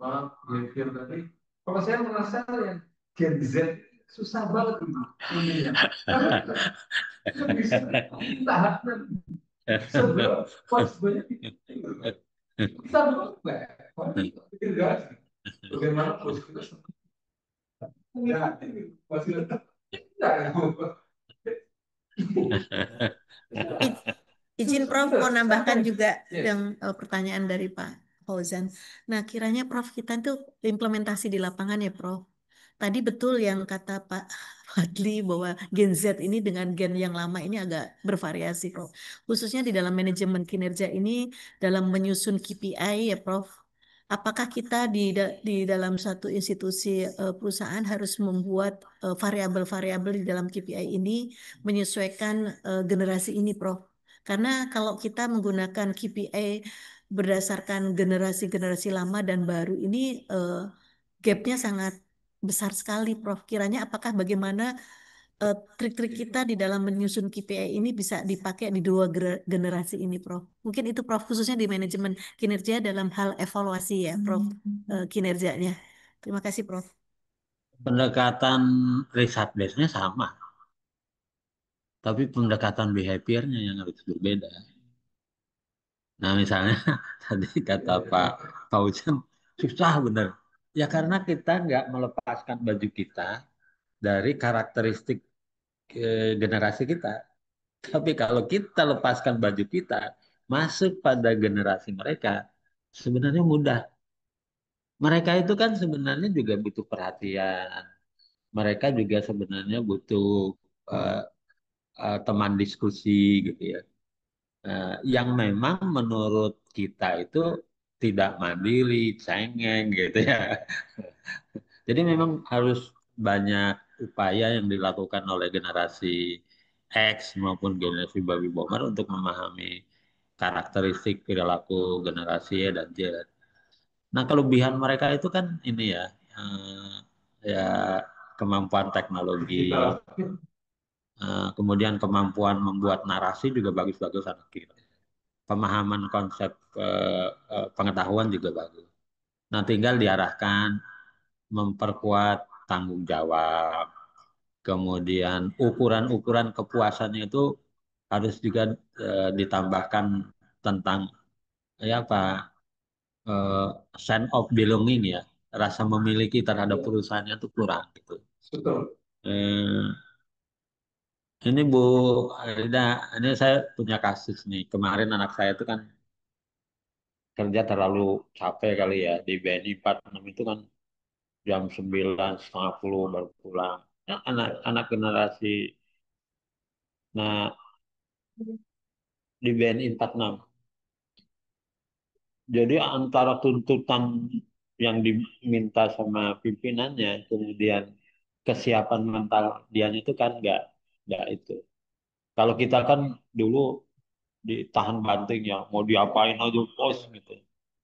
behavior tadi. Kalau saya merasa yang Gen Z susah banget ini ya. Nggak bisa tahan. Sebelum pas banyak kita belum pikir guys. Bagaimana bos kita ya masih tetap Izin Prof mau nambahkan juga yang pertanyaan dari Pak Fauzan. Nah, kiranya Prof kita itu implementasi di lapangan ya Prof. Tadi betul yang kata Pak Fadli bahwa Gen Z ini dengan gen yang lama ini agak bervariasi Prof. Khususnya di dalam manajemen kinerja ini dalam menyusun KPI ya Prof. Apakah kita di dalam satu institusi perusahaan harus membuat variabel-variabel di dalam KPI ini menyesuaikan generasi ini Prof? Karena kalau kita menggunakan KPI berdasarkan generasi-generasi lama dan baru ini gapnya sangat besar sekali, Prof. Kiranya apakah bagaimana trik-trik kita di dalam menyusun KPI ini bisa dipakai di dua generasi ini, Prof. Mungkin itu, Prof, khususnya di manajemen kinerja dalam hal evaluasi ya, Prof, kinerjanya. Terima kasih, Prof. Pendekatan riset base-nya sama, tapi pendekatan behavior-nya yang harus berbeda. Nah, misalnya tadi kata Pak Fauzan, susah bener. Ya karena kita nggak melepaskan baju kita dari karakteristik generasi kita. Tapi kalau kita lepaskan baju kita, masuk pada generasi mereka, sebenarnya mudah. Mereka itu kan sebenarnya juga butuh perhatian. Mereka juga sebenarnya butuh eh, teman diskusi gitu ya. Yang memang menurut kita itu tidak mandiri, cengeng gitu ya. Jadi memang harus banyak upaya yang dilakukan oleh generasi X maupun generasi baby boomer untuk memahami karakteristik perilaku generasi Y dan Z. Nah, kelebihan mereka itu kan ini ya, ya kemampuan teknologi, kemudian kemampuan membuat narasi juga bagus-bagus anak kita. Pemahaman konsep pengetahuan juga bagus. Nah, tinggal diarahkan memperkuat tanggung jawab. Kemudian ukuran-ukuran kepuasannya itu harus juga ditambahkan tentang ya apa eh, sense of belonging ya, rasa memiliki terhadap perusahaannya itu kurang gitu. Eh, ini Bu Alida, ini saya punya kasus nih. Kemarin anak saya itu kan kerja terlalu capek kali ya di BNI 46 itu kan jam 9 setengah 10 baru pulang. Ya, anak-anak generasi. Nah, di BNI 46. Jadi antara tuntutan yang diminta sama pimpinannya, kemudian kesiapan mental dia itu kan nggak itu. Kalau kita kan dulu ditahan banting ya, mau diapain aja bos gitu.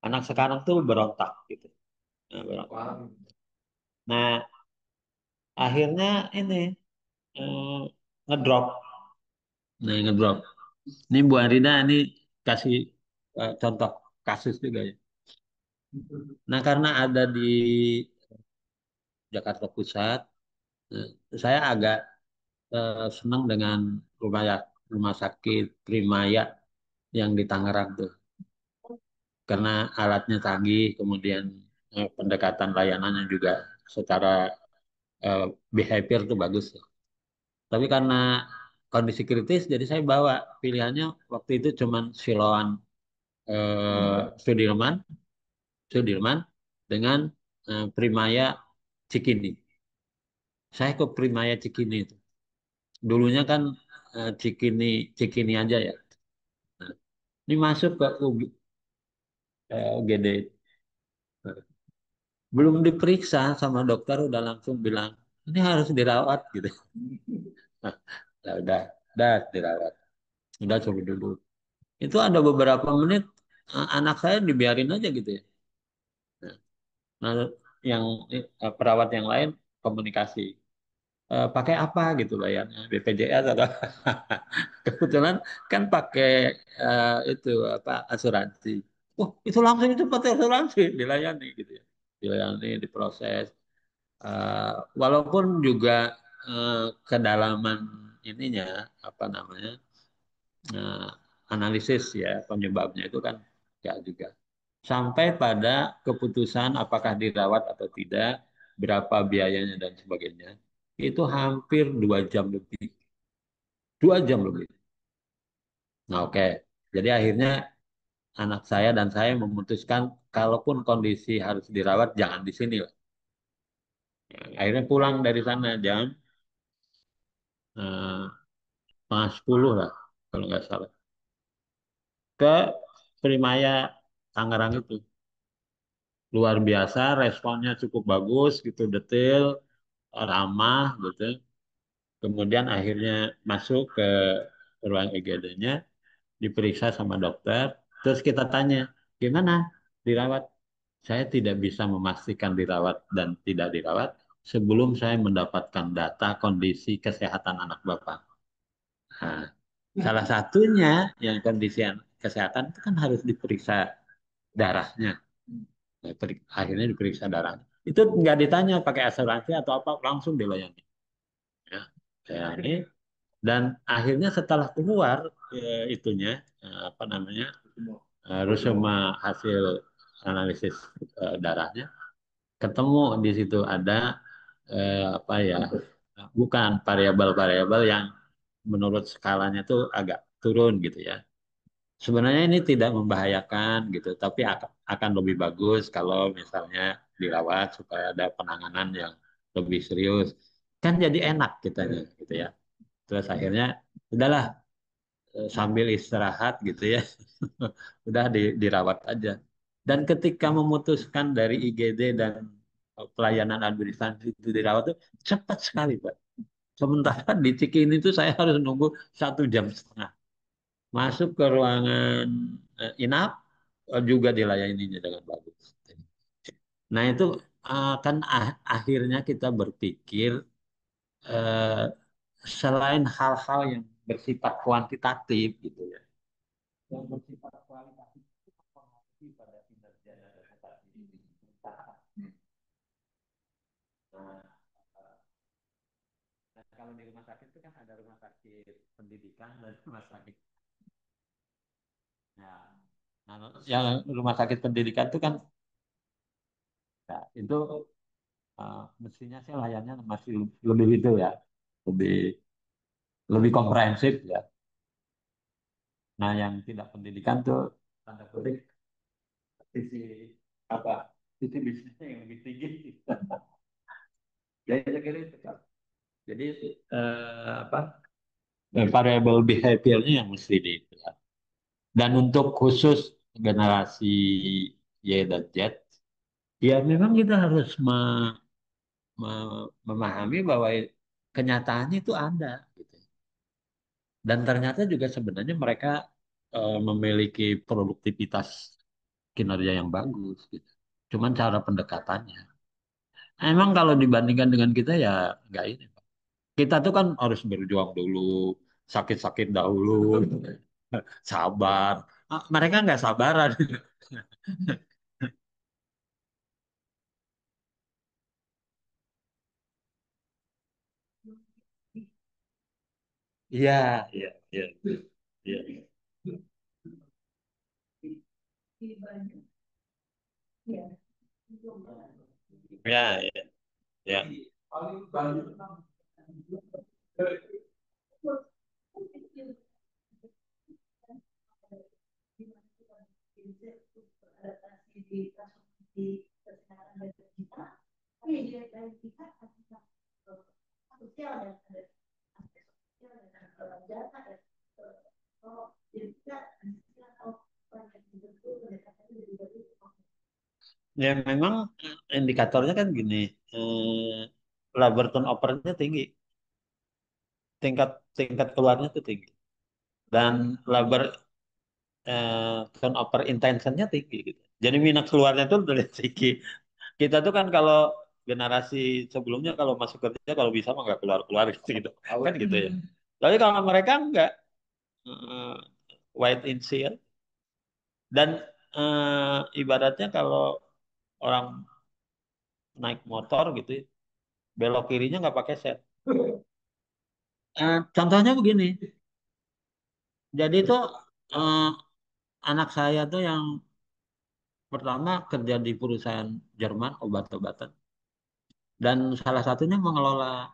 Anak sekarang tuh berontak gitu. Nah, berontak. Nah, akhirnya ini eh, ngedrop. Nah, ngedrop. Ini Bu Arina ini kasih contoh kasus juga ya. Nah, karena ada di Jakarta Pusat, eh, saya agak senang dengan rumah rumah sakit Primaya yang di Tangerang tuh. Karena alatnya canggih, kemudian pendekatan layanannya juga secara eh, behavior tuh bagus. Tapi karena kondisi kritis, jadi saya bawa pilihannya waktu itu cuman Siloam Sudirman, Sudirman dengan Primaya Cikini. Saya ke Primaya Cikini itu. Dulunya kan Cikini Cikini aja ya. Nah, ini masuk ke UGD. Belum diperiksa sama dokter udah langsung bilang ini harus dirawat gitu. Nah, ya udah dirawat. Udah coba dulu. Itu ada beberapa menit anak saya dibiarin aja gitu ya. Nah, nah, yang perawat yang lain komunikasi. Pakai apa gitu bayarnya BPJS atau kebetulan kan pakai itu apa asuransi. Oh itu langsung itu pakai asuransi dilayani gitu ya, dilayani diproses. Eh, Walaupun juga kedalaman ininya apa namanya eh, analisis ya penyebabnya itu kan ya juga sampai pada keputusan apakah dirawat atau tidak, berapa biayanya dan sebagainya. Itu hampir 2 jam lebih, 2 jam lebih. Nah, oke. Jadi akhirnya anak saya dan saya memutuskan kalaupun kondisi harus dirawat jangan di sini lah. Akhirnya pulang dari sana jam eh, setengah 10 lah kalau nggak salah ke Primaya Tangerang itu. Luar biasa, responnya cukup bagus gitu, detail, ramah gitu. Kemudian akhirnya masuk ke ruang IGD-nya, diperiksa sama dokter. Terus kita tanya, gimana dirawat? Saya tidak bisa memastikan dirawat dan tidak dirawat. sebelum saya mendapatkan data kondisi kesehatan anak Bapak. Nah, salah satunya yang kondisi kesehatan itu kan harus diperiksa darahnya. Nah, akhirnya diperiksa darah. Itu nggak ditanya pakai asuransi atau apa, langsung dilayani. Ya, layani. Dan akhirnya setelah keluar itunya, apa namanya, resume hasil analisis darahnya, ketemu di situ ada apa ya, bukan variabel-variabel yang menurut skalanya tuh agak turun gitu ya. Sebenarnya ini tidak membahayakan gitu, tapi akan lebih bagus kalau misalnya dirawat supaya ada penanganan yang lebih serius. Kan jadi enak kitanya gitu ya. Terus akhirnya udahlah, sambil istirahat gitu ya. Udah dirawat aja. Dan ketika memutuskan dari IGD dan pelayanan administrasi itu dirawat tuh cepat sekali, Pak. Sementara di Cikini itu saya harus nunggu 1 jam setengah. Masuk ke ruangan inap juga dilayaninya dengan bagus. Nah itu kan akhirnya kita berpikir eh, selain hal-hal yang bersifat kuantitatif gitu ya, yang bersifat kualitatif itu mempengaruhi pada kinerja dan reputasi perusahaan. Nah, nah, kalau di rumah sakit itu kan ada rumah sakit pendidikan dan rumah sakit. Nah, yang rumah sakit pendidikan itu kan, ya, itu mestinya sih layannya masih lebih itu ya, lebih lebih komprehensif ya. Nah, yang tidak pendidikan tuh tanda kutip sisi apa, sisi bisnisnya yang lebih tinggi. Jadi saya kira itu Pak. Jadi apa, variable behaviornya yang mesti dilihat. Dan untuk khusus generasi Y dan Z, ya memang kita harus memahami bahwa kenyataannya itu ada gitu. Dan ternyata juga sebenarnya mereka memiliki produktivitas kinerja yang bagus gitu. Cuman cara pendekatannya. Emang kalau dibandingkan dengan kita ya nggak ini, Pak. Kita tuh kan harus berjuang dulu, sakit-sakit dahulu, sabar. Mereka nggak sabaran. Iya, iya, iya, iya. Ya, ya, ya. Ya memang indikatornya kan gini, labor turnover-nya tinggi, tingkat tingkat keluarnya tuh tinggi, dan labor turnover intentionnya tinggi gitu. Jadi minat keluarnya tuh udah tinggi. Kita tuh kan kalau generasi sebelumnya kalau masuk kerja kalau bisa mah nggak keluar keluar gitu, kan gitu ya. Tapi kalau mereka nggak, eh, wait and see ya. Dan ibaratnya kalau orang naik motor gitu ya, belok kirinya nggak pakai sen. Contohnya begini, jadi itu eh, anak saya tuh yang pertama kerja di perusahaan Jerman obat-obatan, dan salah satunya mengelola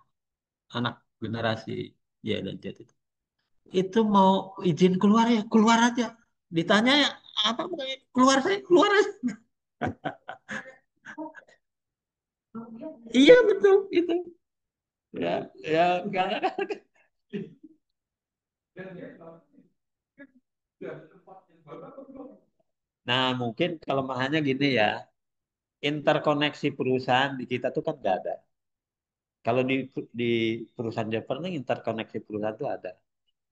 anak generasi Y dan Z itu. Itu mau izin keluar ya keluar aja. Ditanya ya apa, bukannya keluar saya keluar aja. Iya betul itu. Ya, ya karena nah mungkin kelemahannya gini ya, interkoneksi perusahaan di kita tuh kan nggak ada. Kalau di perusahaan Jepang tuh interkoneksi perusahaan tuh ada.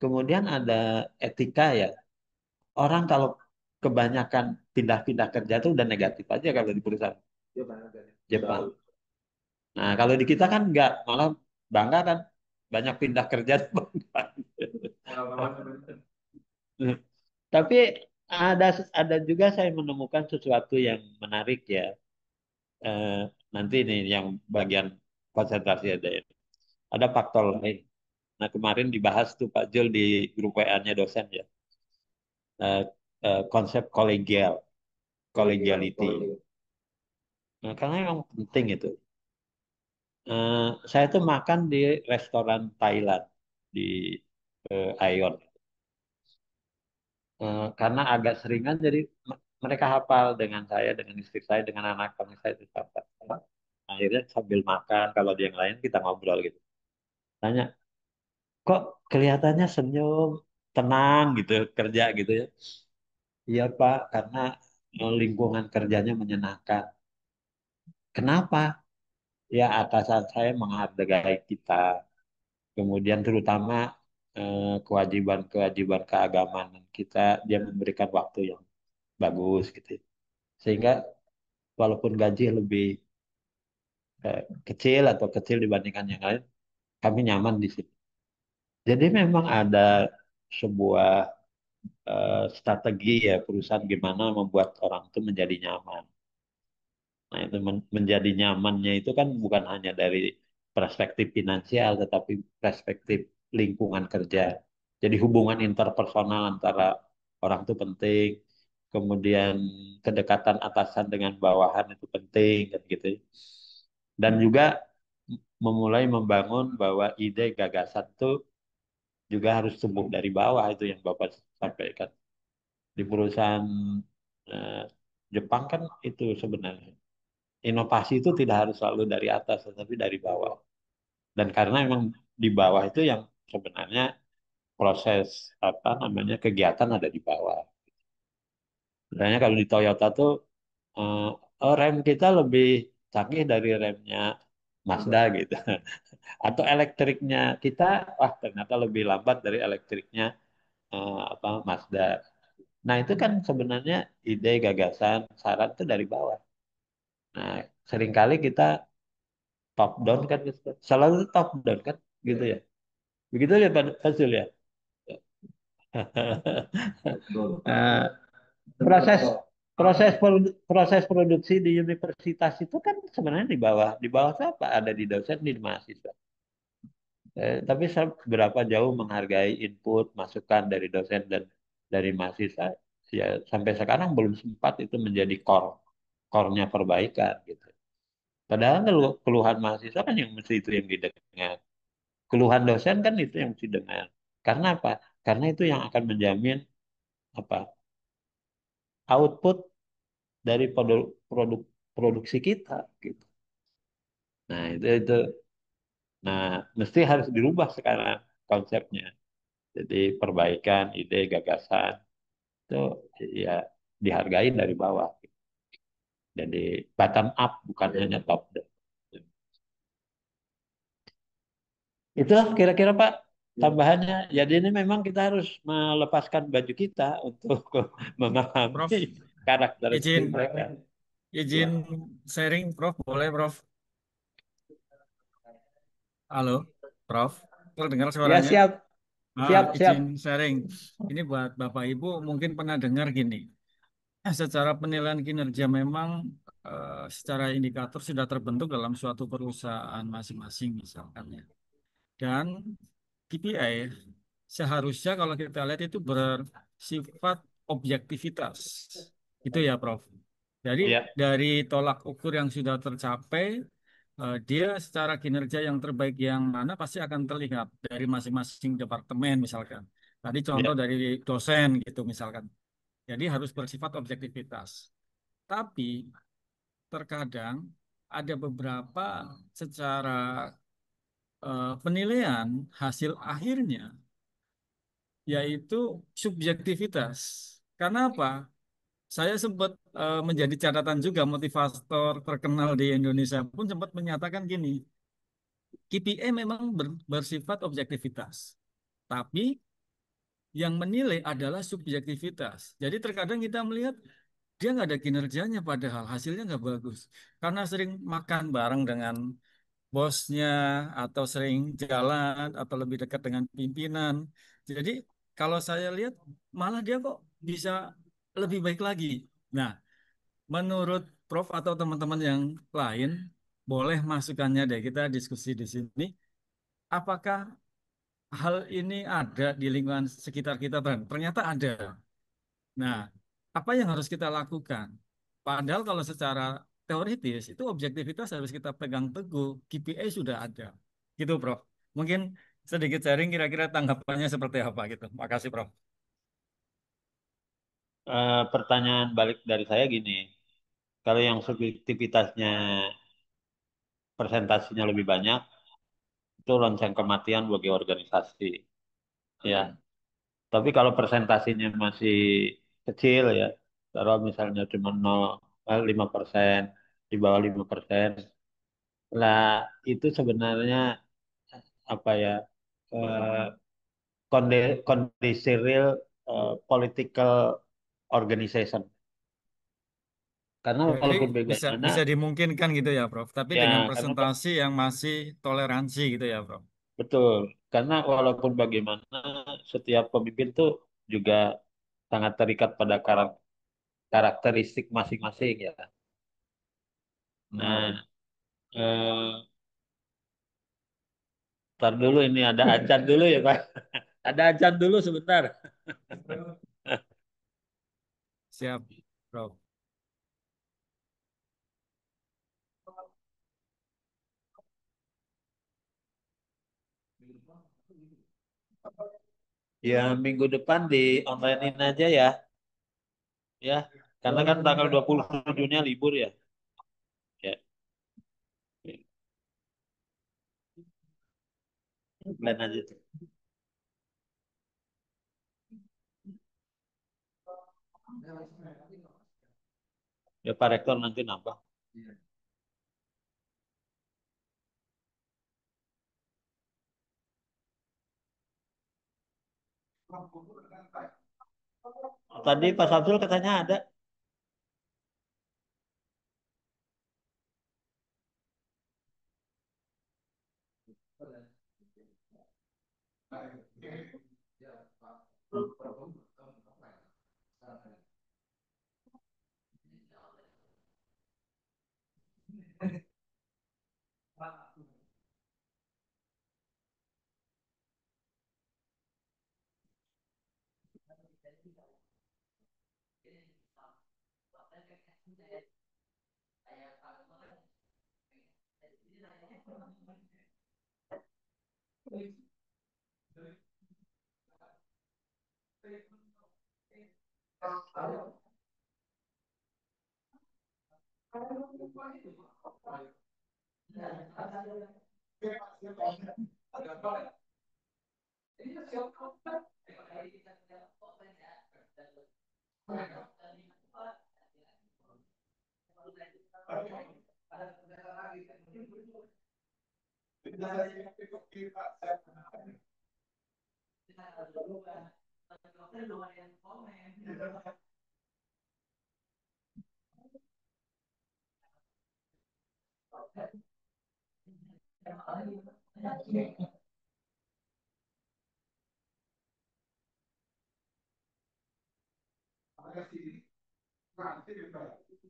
Kemudian ada etika ya. Orang kalau kebanyakan pindah-pindah kerja tuh udah negatif aja kalau di perusahaan Jepang. Nah, kalau di kita kan enggak, malah bangga kan, banyak pindah kerja. Bangga. Tapi ada ada juga saya menemukan sesuatu yang menarik ya. Eh, Nanti nih yang bagian konsentrasi ada ya. Ada faktor lain. Nah, kemarin dibahas tuh Pak Jul di grup WA-nya dosen ya. Eh, Konsep collegiality. Nah, karena memang penting itu. Eh, saya tuh makan di restoran Thailand di Ion. Karena agak seringan jadi mereka hafal dengan saya, dengan istri saya, dengan anak-anak saya itu hafal. Akhirnya sambil makan, kalau di yang lain kita ngobrol gitu. Tanya, kok kelihatannya senyum, tenang gitu, kerja gitu ya. Iya Pak, karena lingkungan kerjanya menyenangkan. Kenapa? Ya atasan saya menghargai kita. Kemudian terutama kewajiban-kewajiban keagamaan kita, dia memberikan waktu yang bagus gitu. Sehingga walaupun gaji lebih kecil atau kecil dibandingkan yang lain, kami nyaman di sini. Jadi memang ada sebuah strategi ya perusahaan gimana membuat orang itu menjadi nyaman. Nah, itu menjadi nyamannya itu kan bukan hanya dari perspektif finansial, tetapi perspektif lingkungan kerja. Jadi hubungan interpersonal antara orang itu penting. Kemudian kedekatan atasan dengan bawahan itu penting, kan gitu. Dan juga memulai membangun bahwa ide gagasan itu juga harus tumbuh dari bawah itu yang Bapak sampaikan. Di perusahaan eh, Jepang kan itu sebenarnya. Inovasi itu tidak harus selalu dari atas, tetapi dari bawah. Dan karena memang di bawah itu yang sebenarnya proses apa namanya kegiatan ada di bawah. Misalnya kalau di Toyota tuh eh, rem kita lebih canggih dari remnya Mazda gitu. Atau elektriknya kita, wah ternyata lebih lambat dari elektriknya apa Mazda. Nah itu kan sebenarnya ide, gagasan, saran itu dari bawah. Nah seringkali kita top down kan, gitu. Selalu top down kan, gitu ya. Begitu ya Pak Fazil ya. Eh, proses proses produksi di universitas itu kan sebenarnya di bawah itu apa ada di dosen di mahasiswa. Tapi seberapa jauh menghargai input masukan dari dosen dan dari mahasiswa ya sampai sekarang belum sempat itu menjadi core-nya perbaikan gitu. Padahal keluhan mahasiswa kan yang mesti itu yang didengar. Keluhan dosen kan itu yang mesti didengar. Karena apa? Karena itu yang akan menjamin apa? Output dari produk produksi kita gitu. Nah, itu. Nah, mesti harus dirubah sekarang konsepnya. Jadi perbaikan ide gagasan itu ya dihargai dari bawah. Jadi bottom up bukan hanya top down. Itulah kira-kira Pak tambahannya. Jadi ini memang kita harus melepaskan baju kita untuk memahami Prof, karakteristik izin mereka. izin sharing, Prof. Boleh, Prof? Halo, Prof. Terdengar Ya suaranya? siap, siap, siap. Izin sharing. Ini buat Bapak Ibu mungkin pernah dengar gini. Secara penilaian kinerja memang secara indikator sudah terbentuk dalam suatu perusahaan masing-masing misalkan ya. Dan KPI seharusnya kalau kita lihat itu bersifat objektivitas. Itu ya, Prof. Jadi Ya, dari tolak ukur yang sudah tercapai, dia secara kinerja yang terbaik yang mana pasti akan terlihat dari masing-masing departemen misalkan. Tadi contoh ya, dari dosen gitu misalkan. Jadi harus bersifat objektivitas. Tapi terkadang ada beberapa secara penilaian hasil akhirnya yaitu subjektivitas. Karena apa? Saya sempat menjadi catatan juga motivator terkenal di Indonesia pun sempat menyatakan gini, KPI memang bersifat objektivitas, tapi yang menilai adalah subjektivitas. Jadi terkadang kita melihat dia nggak ada kinerjanya padahal hasilnya nggak bagus. Karena sering makan bareng dengan bosnya atau sering jalan atau lebih dekat dengan pimpinan. Jadi kalau saya lihat malah dia kok bisa lebih baik lagi. Nah, menurut Prof atau teman-teman yang lain, boleh masukannya deh kita diskusi di sini. Apakah hal ini ada di lingkungan sekitar kita, Bang? Ternyata ada. Nah, apa yang harus kita lakukan? Padahal kalau secara teoritis itu objektivitas harus kita pegang teguh, KPI sudah ada. Gitu, Prof. Mungkin sedikit sharing kira-kira tanggapannya seperti apa gitu. Makasih, Prof. Pertanyaan balik dari saya gini, kalau yang subjektivitasnya presentasinya lebih banyak, itu lonceng kematian bagi organisasi. Ya, tapi kalau presentasinya masih kecil ya, kalau misalnya cuma 0,5%, di bawah 5%, lah itu sebenarnya apa ya, eh, kondisi real political organization. Karena Jadi walaupun bisa bagaimana, bisa dimungkinkan gitu ya, Prof. Tapi dengan ya karena presentasi yang masih toleransi gitu ya, Prof. betul, karena walaupun bagaimana setiap pemimpin tuh juga sangat terikat pada karakteristik masing-masing ya. Nah, eh, ntar dulu ini ada ajan dulu ya Pak. Ada ajan dulu sebentar. Siap, Prof. Ya minggu depan di online-in aja ya. Ya, karena kan tanggal 27-nya libur ya. Ya, plan aja tuh. Ya Pak Rektor nanti nambah. Tadi Pak Samsul katanya ada.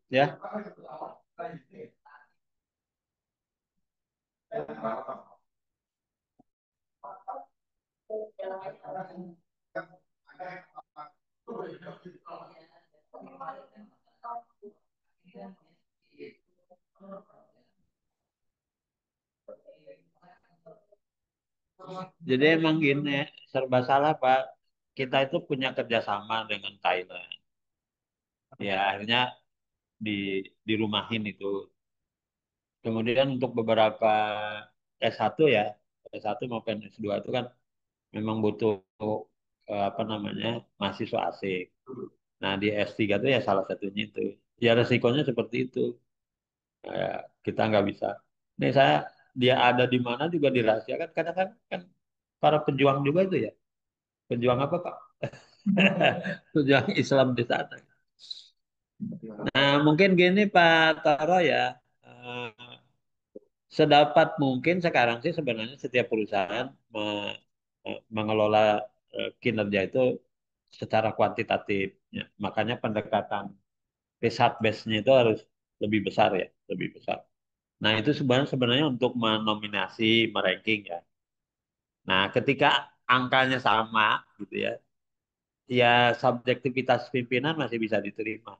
Ya. Jadi emang gini, serba salah Pak. Kita itu punya kerjasama dengan Thailand. Ya akhirnya di dirumahin itu. Kemudian untuk beberapa S1 ya, S1 maupun S2 itu kan memang butuh apa namanya mahasiswa asing. Nah di S3 itu ya salah satunya itu. Ya resikonya seperti itu. Kayak kita nggak bisa. Nih saya dia ada di mana juga dirahasiakan. Kadang-kadang kan para pejuang juga itu ya. Pejuang apa Pak? Pejuang Islam di sana. Nah mungkin gini Pak Taro ya. sedapat mungkin sekarang sih sebenarnya setiap perusahaan mengelola kinerja itu secara kuantitatif. Ya. Makanya pendekatan risk base-nya itu harus lebih besar ya, lebih besar. Nah, itu sebenarnya untuk menominasi, meranking ya. Nah, ketika angkanya sama gitu ya, ya subjektivitas pimpinan masih bisa diterima.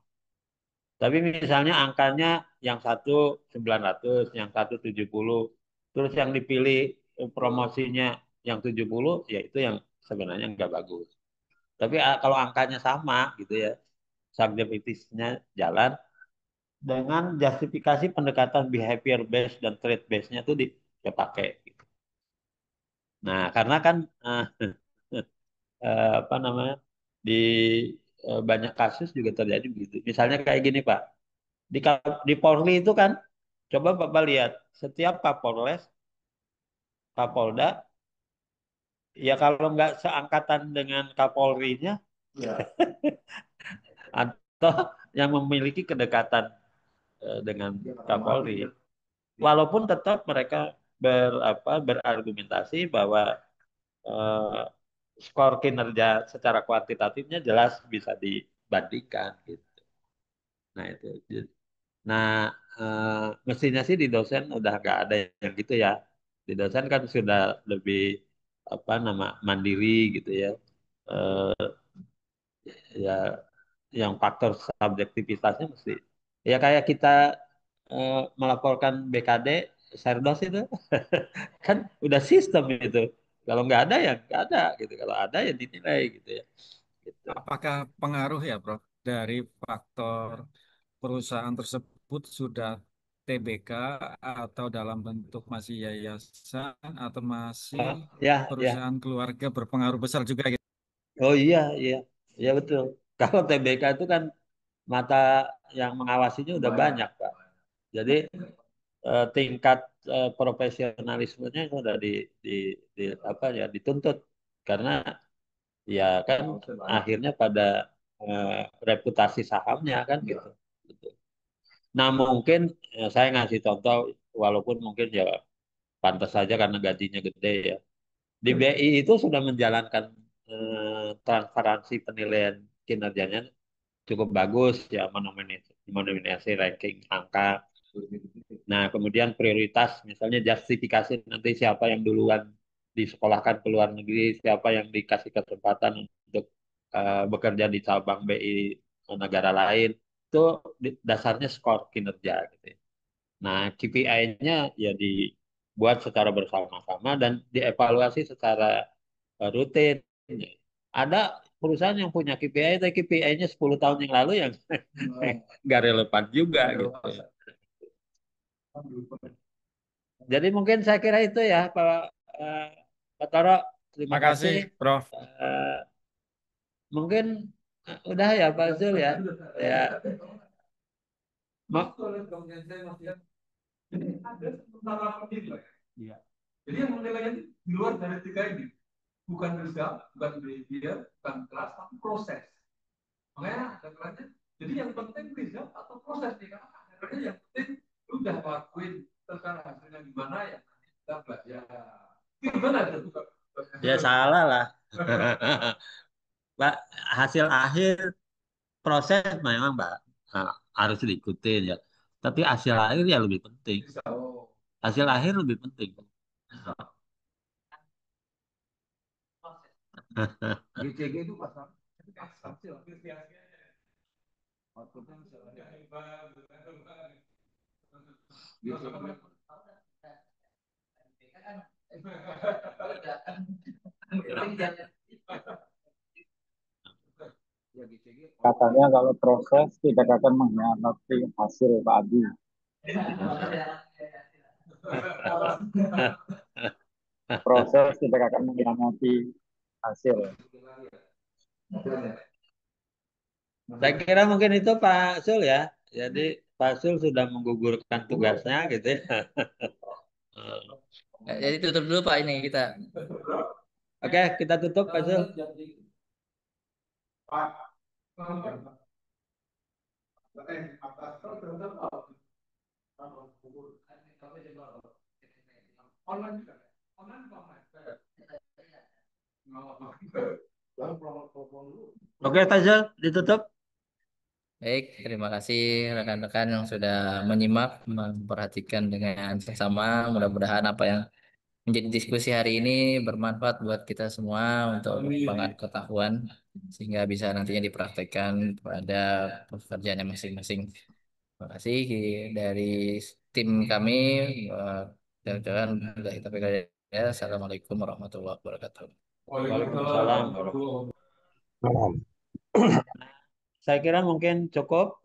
Tapi misalnya angkanya yang satu 900, yang satu 70, terus yang dipilih promosinya yang 70, ya itu yang sebenarnya nggak bagus. Tapi kalau angkanya sama gitu ya, subjektivitasnya jalan, dengan justifikasi pendekatan behavior based dan trade based-nya tuh dipakai. Gitu. Nah, karena kan apa namanya di banyak kasus juga terjadi begitu. Misalnya kayak gini Pak, di Polri itu kan, coba Bapak lihat setiap Kapolres, Kapolda, ya kalau nggak seangkatan dengan Kapolrinya, atau yang memiliki kedekatan dengan Kapolri, walaupun tetap mereka berargumentasi bahwa eh, skor kinerja secara kuantitatifnya jelas bisa dibandingkan gitu. Nah itu. Nah mestinya sih di dosen udah nggak ada yang gitu ya. Di dosen kan sudah lebih mandiri gitu ya. Eh, ya yang faktor subjektivitasnya mesti ya kayak kita melaporkan BKD Serdos itu kan udah sistem itu. Kalau nggak ada ya nggak ada gitu. Kalau ada ya dinilai gitu ya. Gitu. Apakah pengaruh ya, Prof, dari faktor perusahaan tersebut sudah TBK atau dalam bentuk masih yayasan atau masih Ya, ya. perusahaan keluarga berpengaruh besar juga gitu. Oh iya, iya. Iya betul. Kalau TBK itu kan mata yang mengawasinya udah banyak, Pak. Jadi tingkat profesionalismenya sudah di, apa ya dituntut karena ya kan akhirnya pada eh, reputasi sahamnya kan gitu. Gitu. Nah mungkin saya ngasih contoh walaupun mungkin ya pantas saja karena gajinya gede ya. Di BI itu sudah menjalankan transparansi penilaian kinerjanya cukup bagus ya menominasi ranking angka. Nah, kemudian prioritas misalnya justifikasi nanti siapa yang duluan disekolahkan ke luar negeri, siapa yang dikasih kesempatan untuk bekerja di cabang BI negara lain, itu dasarnya skor kinerja gitu ya. Nah, KPI-nya ya dibuat secara bersama-sama dan dievaluasi secara rutin. Ada perusahaan yang punya KPI, tapi KPI-nya 10 tahun yang lalu yang nggak relevan juga gitu. Jadi mungkin saya kira itu ya eh, Pak Toro. Terima Makasih, kasih. Prof. Eh, mungkin udah ya Pak Zul ya. Ya, Ma- Iya. Jadi yang menilainya itu di luar dari tiga ini, bukan result, bukan behavior, bukan kelas, tapi proses. Makanya ada kelasnya. Jadi yang penting result atau proses nih, karena yang penting udah lakuin sekarang hasilnya gimana ya kita belajar. Gimana itu? Ya salah lah. Pak, hasil akhir proses memang Mbak harus diikutin ya. Tapi hasil akhir ya lebih penting. Hasil akhir lebih penting. GCG itu pasal Katanya kalau proses tidak akan mengkhianati hasil tadi. Proses tidak akan mengkhianati hasil. Saya kira mungkin itu Pak Sul ya. Jadi Pak Sul sudah menggugurkan tugasnya gitu ya. Jadi tutup dulu Pak ini kita. Oke, kita tutup Pak Sul. Pak Oke, Fazal, ditutup. Baik, terima kasih rekan-rekan yang sudah menyimak, memperhatikan dengan seksama. Mudah-mudahan apa yang menjadi diskusi hari ini bermanfaat buat kita semua untuk pengembangan pengetahuan sehingga bisa nantinya dipraktekkan pada pekerjaannya masing-masing. Terima kasih dari tim kami. eh, Dan kita ya. Assalamualaikum warahmatullahi wabarakatuh. Waalaikumsalam warahmatullahi wabarakatuh. Saya kira mungkin cukup